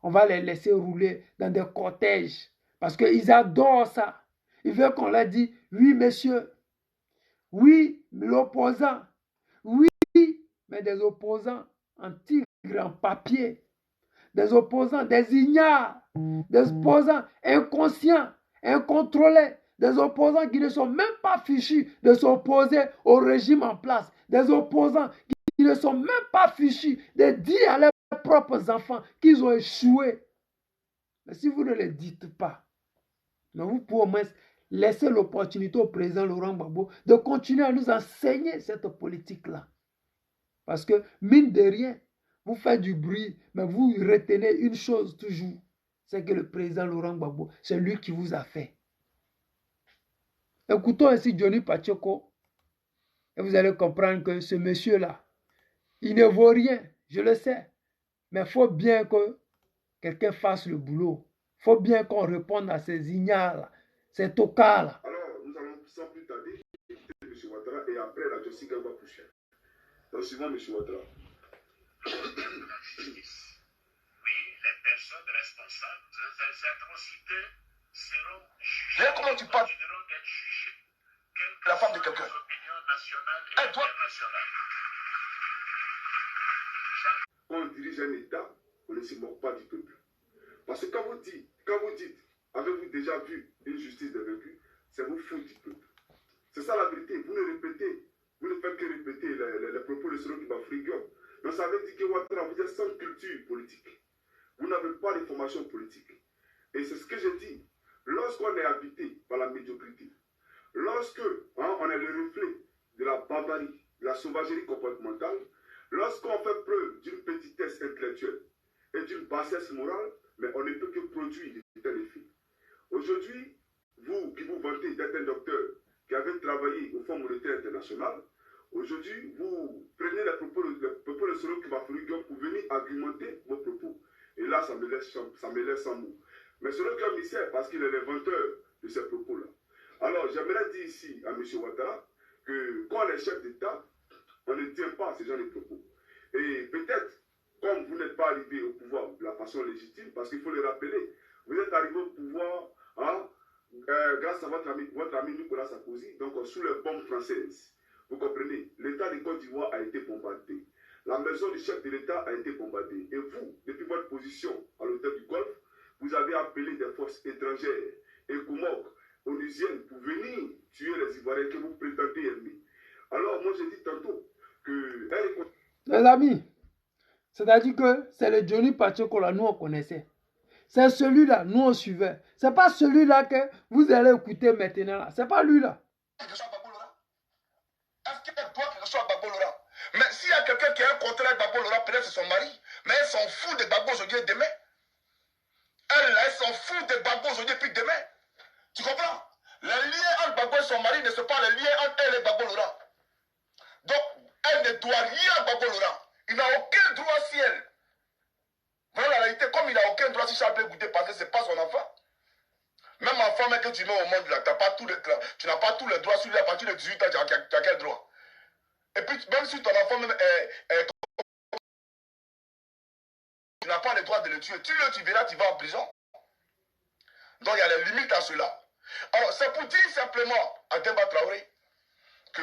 On va les laisser rouler dans des cortèges. Parce qu'ils adorent ça. Ils veulent qu'on leur dise, oui, monsieur. Oui, l'opposant. Oui, mais des opposants en tigre, en papier. Des opposants, des ignares. Des opposants inconscients, incontrôlés. Des opposants qui ne sont même pas fichus de s'opposer au régime en place. Des opposants qui ne sont même pas fichus de dire à leurs propres enfants qu'ils ont échoué. Mais si vous ne le dites pas, mais vous pouvez au moins laisser l'opportunité au président Laurent Gbagbo de continuer à nous enseigner cette politique-là. Parce que, mine de rien, vous faites du bruit, mais vous retenez une chose toujours, c'est que le président Laurent Gbagbo, c'est lui qui vous a fait. Écoutons ainsi Johnny Pacheco, et vous allez comprendre que ce monsieur-là, il ne vaut rien, je le sais, mais il faut bien que quelqu'un fasse le boulot. Il faut bien qu'on réponde à ces ignares-là, ces tocards-là. Alors, nous allons sans plus tarder écouter M. Ouattara et après la Jessica va pousser. Donc, suivant M. Ouattara. Oui, les personnes responsables de ces atrocités seront jugées. Mais comment tu parles? La femme de quelqu'un. Elle doit... Quand on dirige un État, on ne se moque pas du peuple. Parce que quand vous dites, avez-vous déjà vu une justice dévaincue, c'est vous foutre du peuple. C'est ça la vérité. Vous ne faites que répéter les propos de celui qui va friguer. Mais ça veut dire que Ouattara, vous êtes sans culture politique. Vous n'avez pas de formation politique. Et c'est ce que je dis. Lorsqu'on est habité par la médiocrité, lorsque on est le reflet de la barbarie, de la sauvagerie comportementale, lorsqu'on fait preuve d'une petitesse intellectuelle et d'une bassesse morale, mais on ne peut que produire de tels effets. Aujourd'hui, vous qui vous vantez d'être un docteur qui avez travaillé au Fonds monétaire international, aujourd'hui, vous prenez les propos de celui qui va faire pour venir argumenter vos propos. Et là, ça me laisse sans mots. Mais celui qui a mis ça, parce qu'il est l'inventeur de ces propos-là. Alors, j'aimerais dire ici à M. Ouattara que quand on est chef d'État, on ne tient pas à ce genre de propos. Et peut-être, comme vous n'êtes pas arrivé au pouvoir de la façon légitime, parce qu'il faut le rappeler, vous êtes arrivé au pouvoir grâce à votre ami Nicolas Sarkozy, donc sous les bombes françaises. Vous comprenez, l'État de Côte d'Ivoire a été bombardé. La maison du chef de l'État a été bombardée. Et vous, depuis votre position à l'hôtel du Golfe, vous avez appelé des forces étrangères, écomoques, onusiennes, pour venir tuer les Ivoiriens que vous prétendez aimer. Alors, moi, j'ai dit tantôt que... Les amis, c'est-à-dire que c'est le Johnny Pacheco là, nous on connaissait. C'est celui-là, nous on suivait. C'est pas celui-là que vous allez écouter maintenant là. C'est pas lui là. Est-ce qu'elle doit que ce soit Gbagbo Laurent? Mais s'il y a quelqu'un qui a un contrat avec Gbagbo Laurent, peut-être c'est son mari. Mais elle s'en fout de Gbagbo aujourd'hui et demain. Elle s'en fout de Gbagbo aujourd'hui et puis demain. Tu comprends? Les liens entre Gbagbo et son mari ne sont pas les liens entre elle et Gbagbo Laurent. Donc, elle ne doit rien à Gbagbo Laurent. Il n'a aucun droit si elle. Voilà la réalité, comme il n'a aucun droit si Charles peut goûter parce que ce n'est pas son enfant. Même enfant que tu mets au monde, là, tu n'as pas tous les droits sur lui à partir de 18 ans, tu as quel droit? Et puis, même si ton enfant même tu n'as pas le droit de le tuer. Tu verras, tu vas en prison. Donc, il y a des limites à cela. Alors, c'est pour dire simplement à Demba Traoré que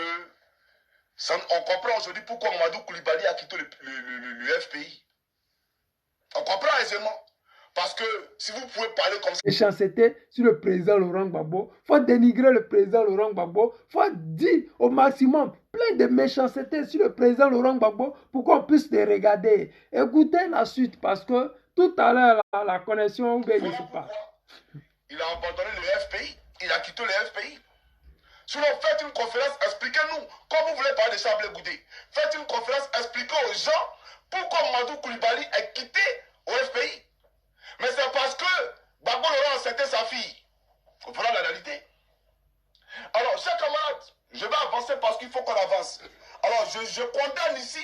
on comprend aujourd'hui pourquoi Mamadou Koulibaly a quitté le FPI. On comprend aisément. Parce que si vous pouvez parler comme ça... Méchanceté sur le président Laurent Gbagbo. Il faut dénigrer le président Laurent Gbagbo. Il faut dire au maximum plein de méchanceté sur le président Laurent Gbagbo pour qu'on puisse les regarder. Écoutez la suite parce que tout à l'heure, la connexion, je ne sais pas. Il a abandonné le FPI. Il a quitté le FPI. Sinon, faites une conférence, expliquez-nous. Comme vous voulez parler de Charles Blé Goudé, faites une conférence, expliquez aux gens pourquoi Mamadou Koulibaly est quitté au FPI. Mais c'est parce que Gbagbo Laurent c'était sa fille. Voilà la réalité. Alors, chers camarades, je vais avancer parce qu'il faut qu'on avance. Alors, je condamne ici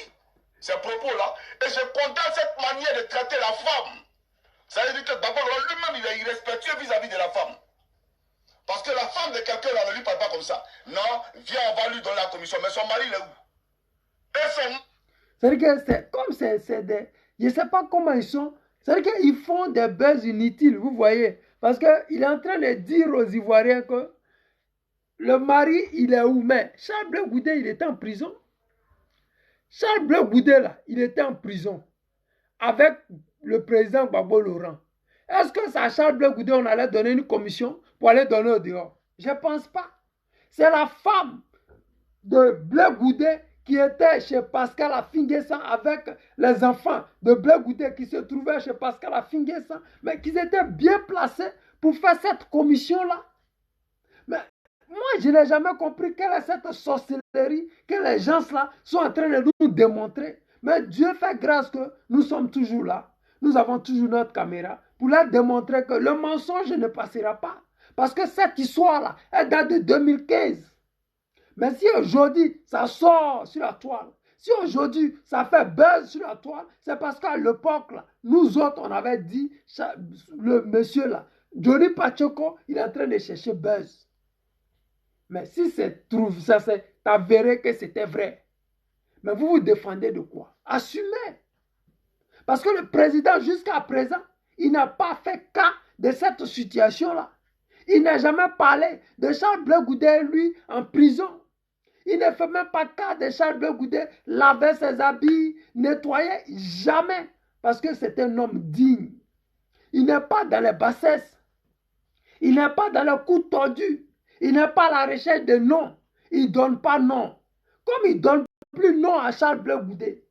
ces propos-là et je condamne cette manière de traiter la femme. Ça veut dire que Gbagbo Laurent lui-même, il est irrespectueux vis-à-vis de la femme. Parce que la femme de quelqu'un là ne lui parle pas comme ça. Non, viens, on va lui donner la commission. Mais son mari, il est où? Et son... C'est-à-dire que c'est comme c'est des... Je ne sais pas comment ils sont. C'est-à-dire qu'ils font des buzz inutiles, vous voyez. Parce qu'il est en train de dire aux Ivoiriens que le mari, il est où? Mais Charles Blé Goudé, il était en prison. Charles Blé Goudé, là, il était en prison avec le président Gbagbo Laurent. Est-ce que ça, Charles Blé Goudé, on allait donner une commission pour aller donner au dehors? Je ne pense pas. C'est la femme de Blé Goudé qui était chez Pascal Affi-N'Guessan avec les enfants de Blé Goudé qui se trouvaient chez Pascal Affi-N'Guessan, mais qu'ils étaient bien placés pour faire cette commission-là. Mais moi, je n'ai jamais compris quelle est cette sorcellerie que les gens-là sont en train de nous démontrer. Mais Dieu fait grâce que nous sommes toujours là. Nous avons toujours notre caméra pour leur démontrer que le mensonge ne passera pas. Parce que cette histoire-là, elle date de 2015. Mais si aujourd'hui, ça sort sur la toile, si aujourd'hui, ça fait buzz sur la toile, c'est parce qu'à l'époque, nous autres, on avait dit, le monsieur là, Johnny Pachoko, il est en train de chercher buzz. Mais si c'est avéré que c'était vrai, mais vous vous défendez de quoi? Assumez. Parce que le président, jusqu'à présent, il n'a pas fait cas de cette situation-là. Il n'a jamais parlé de Charles Blé Goudé, lui, en prison. Il ne fait même pas cas de Charles Blé Goudé, laver ses habits, nettoyer, jamais. Parce que c'est un homme digne. Il n'est pas dans les bassesses. Il n'est pas dans le coup tordu. Il n'est pas à la recherche de nom. Il ne donne pas nom. Comme il ne donne plus nom à Charles Blé Goudé.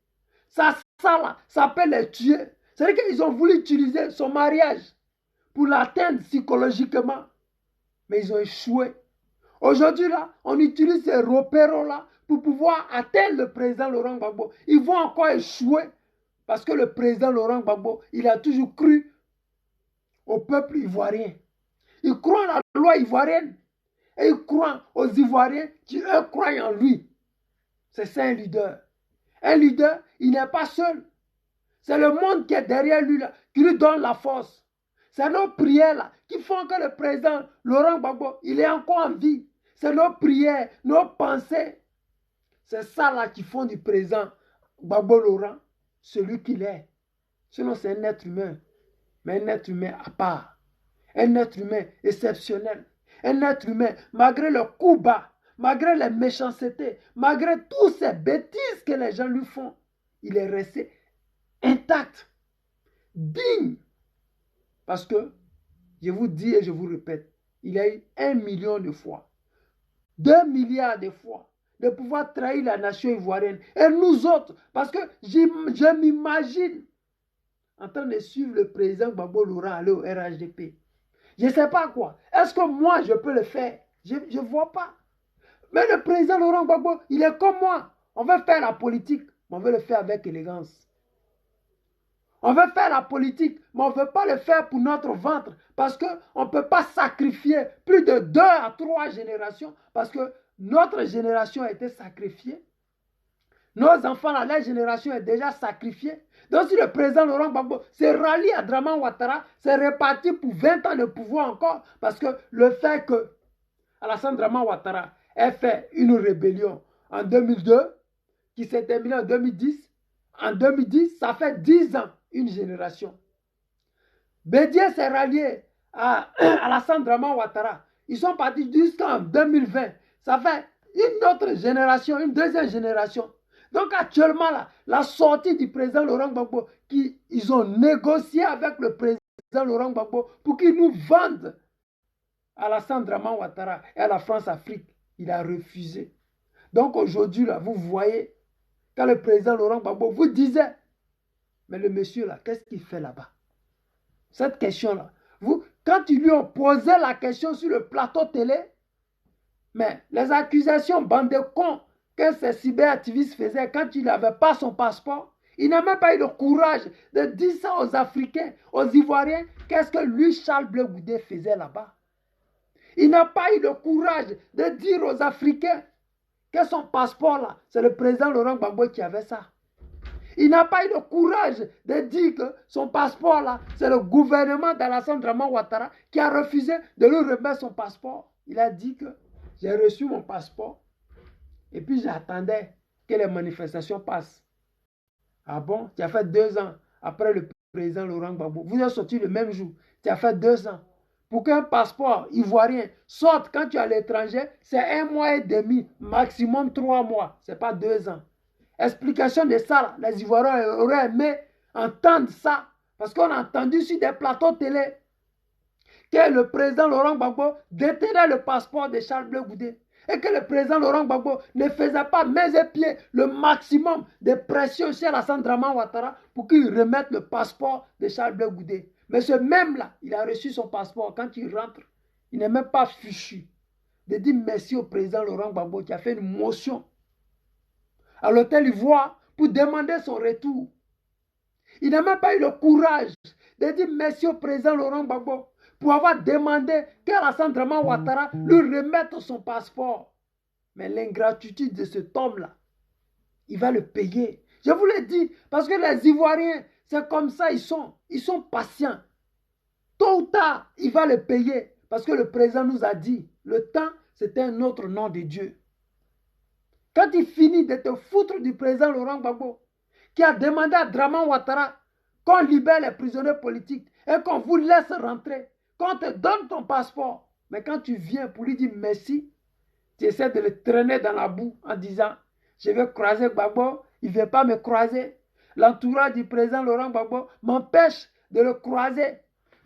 Ça là, ça peut les tuer. C'est-à-dire qu'ils ont voulu utiliser son mariage pour l'atteindre psychologiquement. Mais ils ont échoué. Aujourd'hui, là, on utilise ces repères-là pour pouvoir atteindre le président Laurent Gbagbo. Ils vont encore échouer parce que le président Laurent Gbagbo, il a toujours cru au peuple ivoirien. Il croit à la loi ivoirienne et il croit aux Ivoiriens qui, eux, croient en lui. C'est ça un leader. Un leader, il n'est pas seul. C'est le monde qui est derrière lui, là, qui lui donne la force. C'est nos prières là, qui font que le président Laurent Gbagbo, il est encore en vie. C'est nos prières, nos pensées. C'est ça là qui font du président Gbagbo Laurent celui qu'il est. Sinon, c'est un être humain. Mais un être humain à part. Un être humain exceptionnel. Un être humain, malgré le coup bas, malgré les méchancetés, malgré toutes ces bêtises que les gens lui font, il est resté intact, digne. Parce que, je vous dis et je vous répète, il a eu 1 million de fois, 2 milliards de fois, de pouvoir trahir la nation ivoirienne. Et nous autres, parce que je m'imagine en train de suivre le président Gbagbo Laurent aller au RHDP. Je ne sais pas quoi. Est-ce que moi, je peux le faire? Je ne vois pas. Mais le président Laurent Gbagbo, il est comme moi. On veut faire la politique, mais on veut le faire avec élégance. On veut faire la politique, mais on ne veut pas le faire pour notre ventre. Parce qu'on ne peut pas sacrifier plus de 2 à 3 générations. Parce que notre génération a été sacrifiée. Nos enfants, là, leur génération est déjà sacrifiée. Donc si le président Laurent Gbagbo s'est rallié à Draman Ouattara, c'est reparti pour 20 ans de pouvoir encore. Parce que le fait que Alassane Draman Ouattara ait fait une rébellion en 2002, qui s'est terminée en 2010, en 2010, ça fait 10 ans, une génération. Bédié s'est rallié à Alassane Draman Ouattara. Ils sont partis jusqu'en 2020. Ça fait une autre génération, une deuxième génération. Donc actuellement, là, la sortie du président Laurent Gbagbo, ils ont négocié avec le président Laurent Gbagbo pour qu'il nous vende Alassane Draman Ouattara et à la France-Afrique. Il a refusé. Donc aujourd'hui, là, vous voyez, quand le président Laurent Gbagbo vous disait, mais le monsieur là, qu'est-ce qu'il fait là-bas? Cette question-là, quand ils lui ont posé la question sur le plateau télé, Mais les accusations, bande de cons, que ces cyberactivistes faisaient quand il n'avait pas son passeport, il n'a même pas eu le courage de dire ça aux Africains, aux Ivoiriens, qu'est-ce que lui, Charles Blé Goudé, faisait là-bas. Il n'a pas eu le courage de dire aux Africains que son passeport là, c'est le président Laurent Gbagbo qui avait ça. Il n'a pas eu le courage de dire que son passeport là, c'est le gouvernement d'Alassane Draman Ouattara qui a refusé de lui remettre son passeport. Il a dit que j'ai reçu mon passeport et puis j'attendais que les manifestations passent. Ah bon? Tu as fait 2 ans après le président Laurent Gbagbo. Vous êtes sorti le même jour. Tu as fait 2 ans. Pour qu'un passeport ivoirien sorte quand tu es à l'étranger, c'est 1 mois et demi, maximum 3 mois. Ce n'est pas 2 ans. Explication de ça, là, les Ivoiriens auraient aimé entendre ça. Parce qu'on a entendu sur des plateaux télé que le président Laurent Gbagbo détenait le passeport de Charles Blé Goudé. Et que le président Laurent Gbagbo ne faisait pas main et pieds le maximum de pression chez Alassane Draman Ouattara pour qu'il remette le passeport de Charles Blé Goudé. Mais ce même-là, il a reçu son passeport. Quand il rentre, il n'est même pas fichu de dire merci au président Laurent Gbagbo qui a fait une motion à l'hôtel Ivoire pour demander son retour. Il n'a même pas eu le courage de dire merci au président Laurent Gbagbo pour avoir demandé qu'Alassane Draman Ouattara lui remette son passeport. Mais l'ingratitude de cet homme-là, il va le payer. Je vous l'ai dit, parce que les Ivoiriens, c'est comme ça, ils sont patients. Tôt ou tard, il va le payer. Parce que le président nous a dit, le temps, c'était un autre nom de Dieu. Quand il finit de te foutre du président Laurent Gbagbo, qui a demandé à Draman Ouattara qu'on libère les prisonniers politiques et qu'on vous laisse rentrer, qu'on te donne ton passeport. Mais quand tu viens pour lui dire merci, tu essaies de le traîner dans la boue en disant je vais croiser Gbagbo, il ne veut pas me croiser. L'entourage du président Laurent Gbagbo m'empêche de le croiser.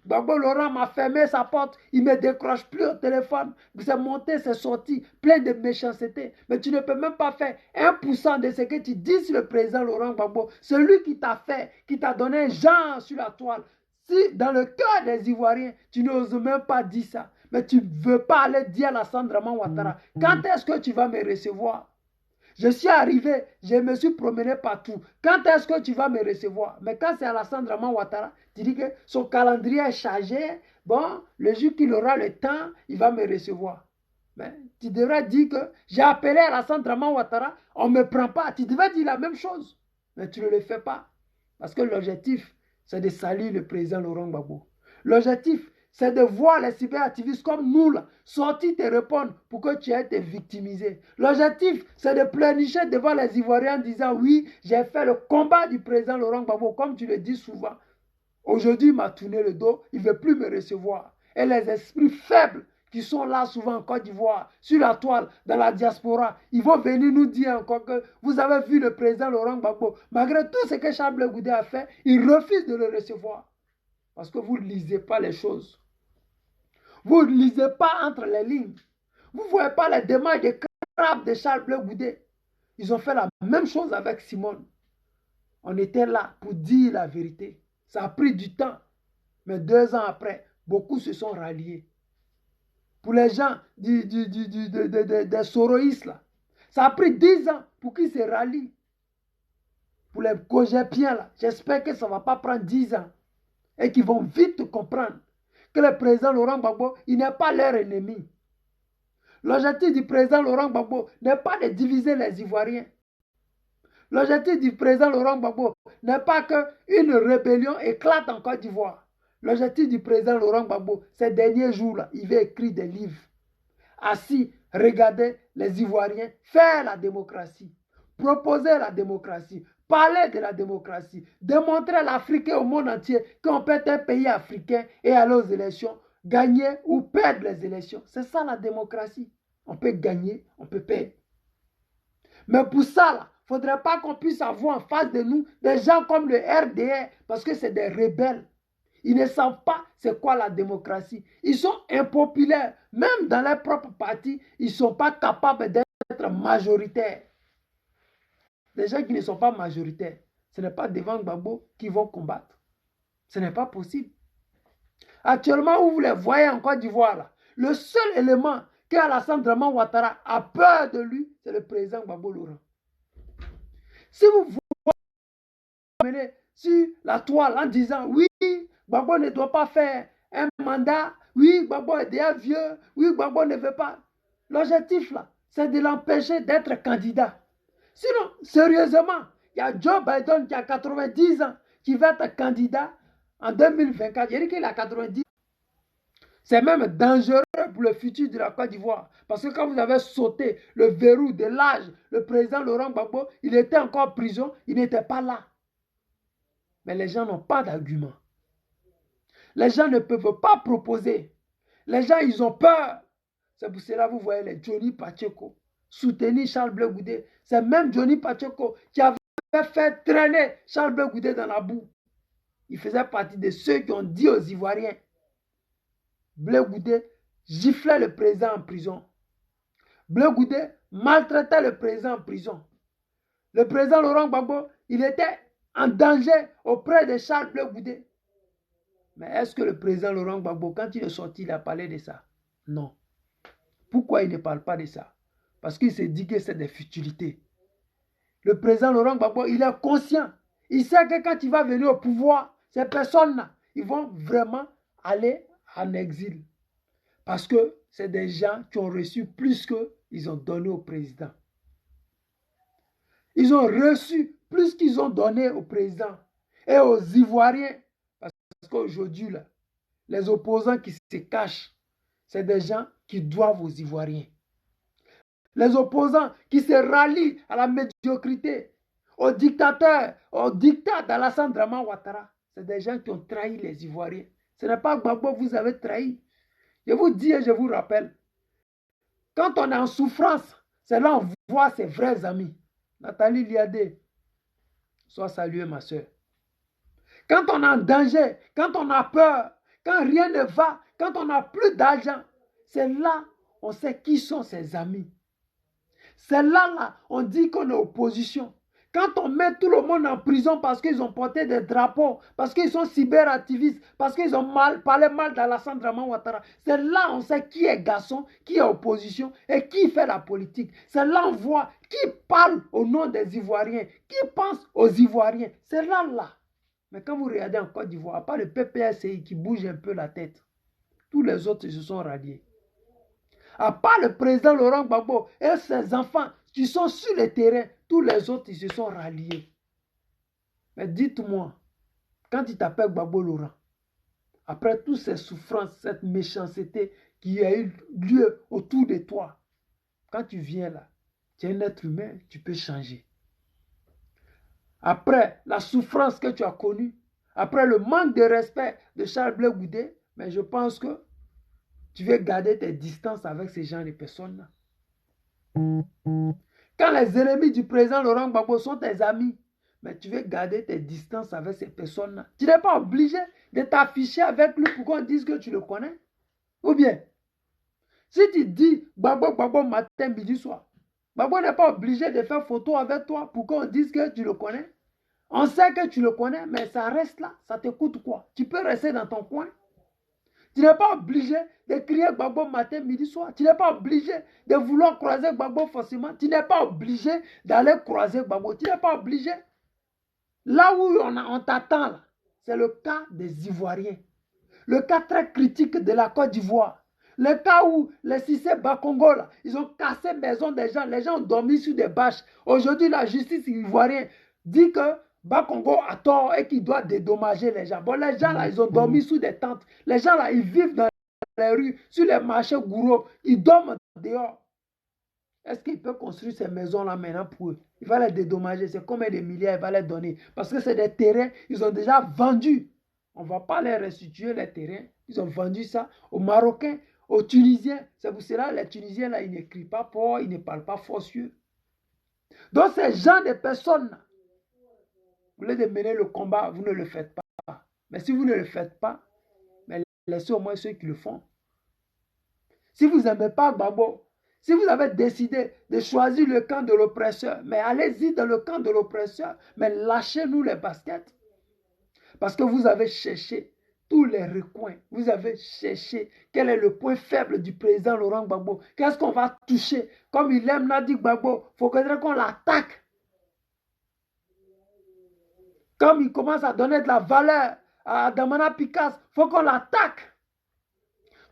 Gbagbo Laurent m'a fermé sa porte, il ne me décroche plus au téléphone. C'est monté, c'est sorti, plein de méchanceté. Mais tu ne peux même pas faire 1% de ce que tu dis sur le président Laurent Gbagbo. Celui qui t'a fait, qui t'a donné un genre sur la toile. Si dans le cœur des Ivoiriens, tu n'oses même pas dire ça, mais tu ne veux pas aller dire à Alassane Draman Ouattara, quand est-ce que tu vas me recevoir? Je suis arrivé, je me suis promené partout. Quand est-ce que tu vas me recevoir? Mais quand c'est Alassane Draman Ouattara, tu dis que son calendrier est chargé. Bon, le jour qu'il aura le temps, il va me recevoir. Mais tu devrais dire que j'ai appelé Alassane Draman Ouattara, on ne me prend pas. Tu devrais dire la même chose. Mais tu ne le fais pas. Parce que l'objectif, c'est de salir le président Laurent Gbagbo. L'objectif, c'est de voir les cyberactivistes comme nous, là, sortir te répondre pour que tu aies été victimisé. L'objectif, c'est de pleurnicher devant les Ivoiriens en disant oui, j'ai fait le combat du président Laurent Gbagbo, comme tu le dis souvent. Aujourd'hui, il m'a tourné le dos, il ne veut plus me recevoir. Et les esprits faibles qui sont là souvent en Côte d'Ivoire, sur la toile, dans la diaspora, ils vont venir nous dire encore que vous avez vu le président Laurent Gbagbo. Malgré tout ce que Charles Blé Goudé a fait, il refuse de le recevoir. Parce que vous ne lisez pas les choses. Vous ne lisez pas entre les lignes. Vous ne voyez pas les démarches de crabe de Charles Blé Goudé. Ils ont fait la même chose avec Simone. On était là pour dire la vérité. Ça a pris du temps. Mais 2 ans après, beaucoup se sont ralliés. Pour les gens des soroïstes, là, ça a pris 10 ans pour qu'ils se rallient. Pour les cogépiens, là, j'espère que ça ne va pas prendre 10 ans. Et qu'ils vont vite comprendre que le président Laurent Gbagbo, il n'est pas leur ennemi. L'objectif du président Laurent Gbagbo n'est pas de diviser les Ivoiriens. L'objectif du président Laurent Gbagbo n'est pas qu'une rébellion éclate en Côte d'Ivoire. L'objectif du président Laurent Gbagbo, ces derniers jours-là, il va écrire des livres. Assis, regarder les Ivoiriens faire la démocratie, proposer la démocratie, parler de la démocratie, démontrer à l'Afrique et au monde entier qu'on peut être un pays africain et aller aux élections, gagner ou perdre les élections. C'est ça la démocratie. On peut gagner, on peut perdre. Mais pour ça, il ne faudrait pas qu'on puisse avoir en face de nous des gens comme le RDR, parce que c'est des rebelles. Ils ne savent pas c'est quoi la démocratie. Ils sont impopulaires. Même dans leur propre parti, ils ne sont pas capables d'être majoritaires. Les gens qui ne sont pas majoritaires, ce n'est pas devant Gbagbo qu'ils vont combattre. Ce n'est pas possible. Actuellement, où vous les voyez en Côte d'Ivoire, le seul élément qu'Alassane Draman Ouattara a peur de lui, c'est le président Gbagbo Laurent. Si vous voyez mener sur la toile en disant oui, Gbagbo ne doit pas faire un mandat, oui, Gbagbo est déjà vieux, oui, Gbagbo ne veut pas. L'objectif là, c'est de l'empêcher d'être candidat. Sinon, sérieusement, il y a Joe Biden qui a 90 ans, qui va être candidat en 2024. Il dit qu'il a 90 ans. C'est même dangereux pour le futur de la Côte d'Ivoire. Parce que quand vous avez sauté le verrou de l'âge, le président Laurent Gbagbo, il était encore en prison, il n'était pas là. Mais les gens n'ont pas d'argument. Les gens ne peuvent pas proposer. Les gens, ils ont peur. C'est pour cela que vous voyez les Johnny Pacheco soutenir Charles Blé Goudé. C'est même Johnny Pacheco qui avait fait traîner Charles Blé Goudé dans la boue. Il faisait partie de ceux qui ont dit aux Ivoiriens, Blé Goudé giflait le président en prison. Blé Goudé maltraitait le président en prison. Le président Laurent Gbagbo, il était en danger auprès de Charles Blé Goudé. Mais est-ce que le président Laurent Gbagbo, quand il est sorti, il a parlé de ça? Non. Pourquoi il ne parle pas de ça? Parce qu'il s'est dit que c'est des futilités. Le président Laurent Gbagbo, il est conscient. Il sait que quand il va venir au pouvoir, ces personnes-là, ils vont vraiment aller en exil. Parce que c'est des gens qui ont reçu plus qu'ils ont donné au président. Ils ont reçu plus qu'ils ont donné au président et aux Ivoiriens. Parce qu'aujourd'hui, là, les opposants qui se cachent, c'est des gens qui doivent aux Ivoiriens. Les opposants qui se rallient à la médiocrité, aux dictateurs, au dictat d'Alassane Draman Ouattara, c'est des gens qui ont trahi les Ivoiriens. Ce n'est pas Gbagbo que vous avez trahi. Je vous dis et je vous rappelle, quand on est en souffrance, c'est là qu'on voit ses vrais amis. Nathalie Liadé, sois saluée ma soeur. Quand on est en danger, quand on a peur, quand rien ne va, quand on n'a plus d'argent, c'est là on sait qui sont ses amis. C'est là on dit qu'on est opposition. Quand on met tout le monde en prison parce qu'ils ont porté des drapeaux, parce qu'ils sont cyberactivistes, parce qu'ils ont parlé mal d'Alassane Draman Ouattara, c'est là on sait qui est garçon, qui est opposition et qui fait la politique. C'est là on voit qui parle au nom des Ivoiriens, qui pense aux Ivoiriens. C'est là. Mais quand vous regardez en Côte d'Ivoire, à part le PPSI qui bouge un peu la tête, tous les autres se sont ralliés. À part le président Laurent Gbagbo et ses enfants qui sont sur le terrain, tous les autres ils se sont ralliés. Mais dites-moi, quand il t'appelle Gbagbo Laurent, après toutes ces souffrances, cette méchanceté qui a eu lieu autour de toi, quand tu viens là, tu es un être humain, tu peux changer. Après la souffrance que tu as connue, après le manque de respect de Charles Blé Goudé, mais je pense que tu veux garder tes distances avec ces gens de personnes-là. Quand les ennemis du président Laurent Gbagbo sont tes amis, mais tu veux garder tes distances avec ces personnes-là. Tu n'es pas obligé de t'afficher avec lui pour qu'on dise que tu le connais. Ou bien, si tu dis Gbagbo matin, midi, soir, Gbagbo n'est pas obligé de faire photo avec toi pour qu'on dise que tu le connais. On sait que tu le connais, mais ça reste là. Ça te coûte quoi? Tu peux rester dans ton coin. Tu n'es pas obligé de crier Gbagbo matin, midi, soir. Tu n'es pas obligé de vouloir croiser Gbagbo forcément. Tu n'es pas obligé d'aller croiser Gbagbo. Tu n'es pas obligé. Là où on t'attend, c'est le cas des Ivoiriens. Le cas très critique de la Côte d'Ivoire. Le cas où les Cissé Bakongo, là, ils ont cassé maison des gens. Les gens ont dormi sur des bâches. Aujourd'hui, la justice ivoirienne dit que Bakongo a tort et qu'il doit dédommager les gens. Bon, les gens là, ils ont dormi sous des tentes. Les gens là, ils vivent dans les rues, sur les marchés gourous. Ils dorment dehors. Est-ce qu'il peut construire ces maisons-là maintenant pour eux? Il va les dédommager. C'est combien de milliards il va les donner? Parce que c'est des terrains, ils ont déjà vendu. On ne va pas les restituer, les terrains. Ils ont vendu ça aux Marocains, aux Tunisiens. C'est pour cela que les Tunisiens, là, ils n'écrivent pas fort, ils ne parlent pas forcieux. Donc, ces gens de personnes, vous voulez de mener le combat, vous ne le faites pas. Mais si vous ne le faites pas, mais laissez au moins ceux qui le font. Si vous n'aimez pas Gbagbo, si vous avez décidé de choisir le camp de l'oppresseur, mais allez-y dans le camp de l'oppresseur, mais lâchez-nous les baskets. Parce que vous avez cherché tous les recoins. Vous avez cherché quel est le point faible du président Laurent Gbagbo. Qu'est-ce qu'on va toucher? Comme il aime Nadi Gbagbo, il faudrait qu'on l'attaque. Comme il commence à donner de la valeur à Damana Picasse, il faut qu'on l'attaque.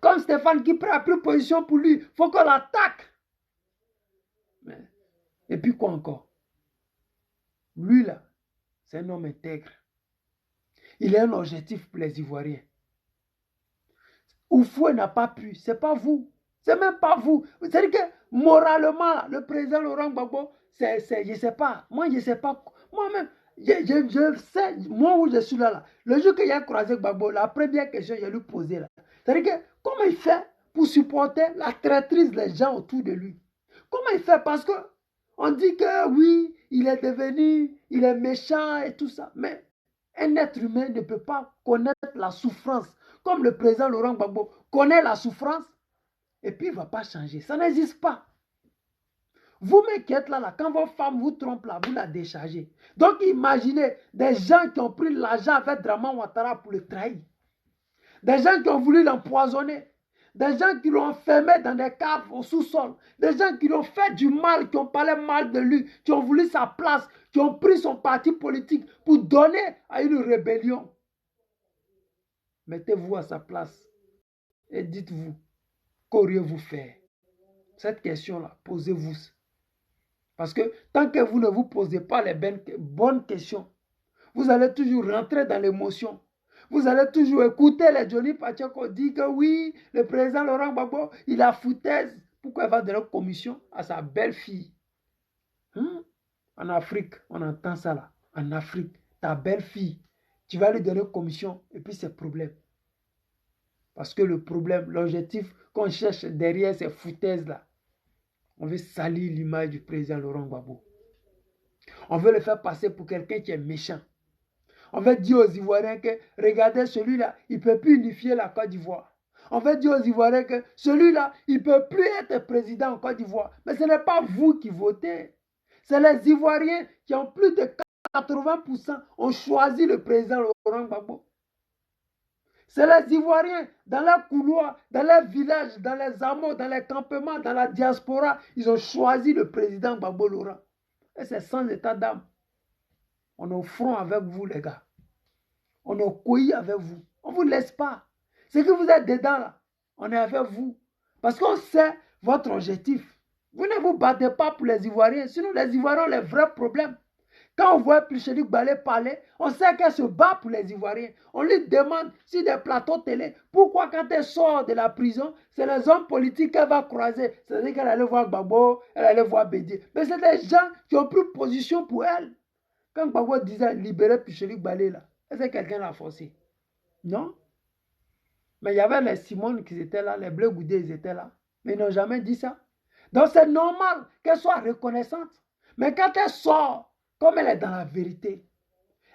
Comme Stéphane Guipré a pris position pour lui, il faut qu'on l'attaque. Et puis quoi encore? Lui là, c'est un homme intègre. Il a un objectif pour les Ivoiriens. Oufoué n'a pas pu, c'est pas vous. C'est même pas vous. C'est-à-dire que moralement, le président Laurent Gbagbo, je sais pas. Moi, je sais pas. Moi-même, je sais, moi où je suis là. Le jour qu'il a croisé Gbagbo, la première question que je lui posée là. C'est-à-dire que comment il fait pour supporter la traîtrise des gens autour de lui? Comment il fait? Parce que on dit que oui, il est méchant et tout ça. Mais un être humain ne peut pas connaître la souffrance. Comme le président Laurent Gbagbo connaît la souffrance, et puis il ne va pas changer. Ça n'existe pas. Vous-même qui êtes là, quand vos femmes vous trompent là, vous la déchargez. Donc imaginez des gens qui ont pris l'argent avec Draman Ouattara pour le trahir. Des gens qui ont voulu l'empoisonner. Des gens qui l'ont enfermé dans des caves au sous-sol. Des gens qui l'ont fait du mal, qui ont parlé mal de lui, qui ont voulu sa place, qui ont pris son parti politique pour donner à une rébellion. Mettez-vous à sa place et dites-vous, qu'auriez-vous fait? Cette question-là, posez-vous. Parce que tant que vous ne vous posez pas les bonnes questions, vous allez toujours rentrer dans l'émotion. Vous allez toujours écouter les Johnny Pacheco dire que oui, le président Laurent Gbagbo, il a foutaise. Pourquoi il va donner commission à sa belle-fille? En Afrique, on entend ça là. En Afrique, ta belle-fille, tu vas lui donner commission et puis c'est problème. Parce que le problème, l'objectif qu'on cherche derrière ces foutaises là, on veut salir l'image du président Laurent Gbagbo. On veut le faire passer pour quelqu'un qui est méchant. On veut dire aux Ivoiriens que, regardez, celui-là, il ne peut plus unifier la Côte d'Ivoire. On veut dire aux Ivoiriens que celui-là, il ne peut plus être président en Côte d'Ivoire. Mais ce n'est pas vous qui votez. C'est les Ivoiriens qui ont plus de 80% ont choisi le président Laurent Gbagbo. C'est les Ivoiriens, dans leurs couloirs, dans leurs villages, dans les hameaux, dans les campements, dans la diaspora, ils ont choisi le président Gbagbo Laurent. Et c'est sans état d'âme. On est au front avec vous, les gars. On est au couillis avec vous. On ne vous laisse pas. C'est que vous êtes dedans, là. On est avec vous. Parce qu'on sait votre objectif. Vous ne vous battez pas pour les Ivoiriens. Sinon, les Ivoiriens ont les vrais problèmes. Quand on voit Picheli Balé parler, on sait qu'elle se bat pour les Ivoiriens. On lui demande sur des plateaux télé, pourquoi quand elle sort de la prison, c'est les hommes politiques qu'elle va croiser. C'est-à-dire qu'elle allait voir Gbagbo, elle allait voir Bédié. Mais c'est des gens qui ont pris position pour elle. Quand Gbagbo disait libérer Picheli Balé, là, est-ce que quelqu'un l'a forcé? Non. Mais il y avait les Simone qui étaient là, les Bleu Goudé, ils étaient là. Mais ils n'ont jamais dit ça. Donc c'est normal qu'elle soit reconnaissante. Mais quand elle sort, comme elle est dans la vérité,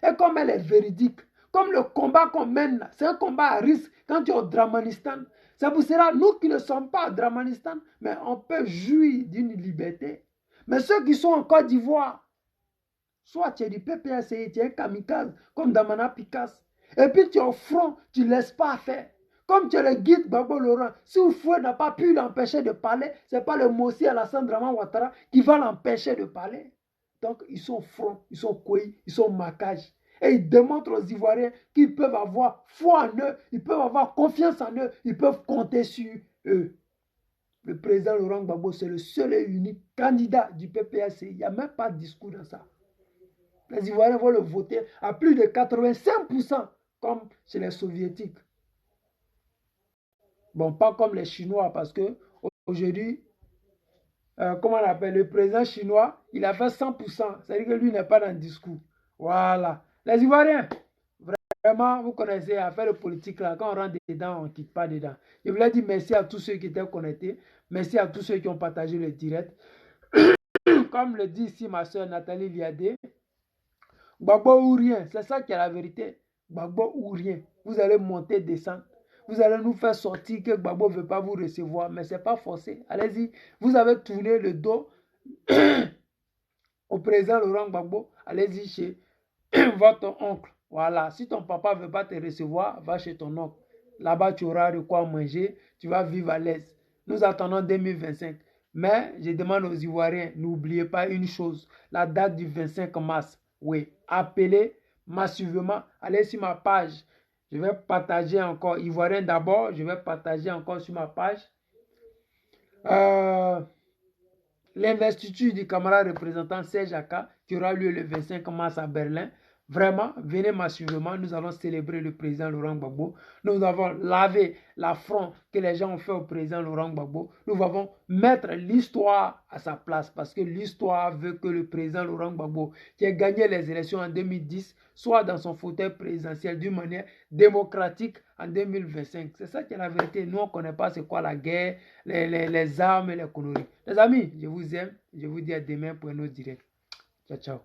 et comme elle est véridique, comme le combat qu'on mène, c'est un combat à risque quand tu es au Dramanistan. C'est pour cela, nous qui ne sommes pas au Dramanistan, mais on peut jouir d'une liberté. Mais ceux qui sont en Côte d'Ivoire, soit tu es du PPACI, tu es un kamikaze, comme Damana Picasse, et puis tu es au front, tu ne laisses pas faire. Comme tu es le guide Gbagbo Laurent, si Oufoué n'a pas pu l'empêcher de parler, ce n'est pas le Mossi Alassane Draman Ouattara qui va l'empêcher de parler. Donc, ils sont francs, ils sont couillis, ils sont maquages. Et ils démontrent aux Ivoiriens qu'ils peuvent avoir foi en eux, ils peuvent avoir confiance en eux, ils peuvent compter sur eux. Le président Laurent Gbagbo, c'est le seul et unique candidat du PPACI. Il n'y a même pas de discours dans ça. Les Ivoiriens vont le voter à plus de 85%, comme chez les Soviétiques. Bon, pas comme les Chinois, parce que aujourd'hui, comment on appelle, le président chinois, il a fait 100%. C'est-à-dire que lui n'est pas dans le discours. Voilà. Les Ivoiriens, vraiment, vous connaissez l'affaire de politique là. Quand on rentre dedans, on ne quitte pas dedans. Je voulais dire merci à tous ceux qui étaient connectés. Merci à tous ceux qui ont partagé le direct. Comme le dit ici ma soeur Nathalie Liadé, Gbagbo ou rien, c'est ça qui est la vérité. Gbagbo ou rien. Vous allez monter, descendre. Vous allez nous faire sortir que Gbagbo ne veut pas vous recevoir, mais ce n'est pas forcé. Allez-y, vous avez tourné le dos au président Laurent Gbagbo. Allez-y chez votre oncle. Voilà, si ton papa ne veut pas te recevoir, va chez ton oncle. Là-bas, tu auras de quoi manger, tu vas vivre à l'aise. Nous attendons 2025. Mais je demande aux Ivoiriens, n'oubliez pas une chose, la date du 25 mars. Oui, appelez massivement, allez sur ma page. Je vais partager encore, Ivoiriens d'abord, je vais partager encore sur ma page. L'investiture du camarade représentant Serge Aka qui aura lieu le 25 mars à Berlin. Vraiment, venez massivement, nous allons célébrer le président Laurent Gbagbo. Nous avons lavé l'affront que les gens ont fait au président Laurent Gbagbo. Nous allons mettre l'histoire à sa place parce que l'histoire veut que le président Laurent Gbagbo, qui a gagné les élections en 2010, soit dans son fauteuil présidentiel d'une manière démocratique en 2025. C'est ça qui est la vérité. Nous, on ne connaît pas c'est quoi la guerre, les armes et les conneries. Les amis, je vous aime. Je vous dis à demain pour un autre direct. Ciao, ciao.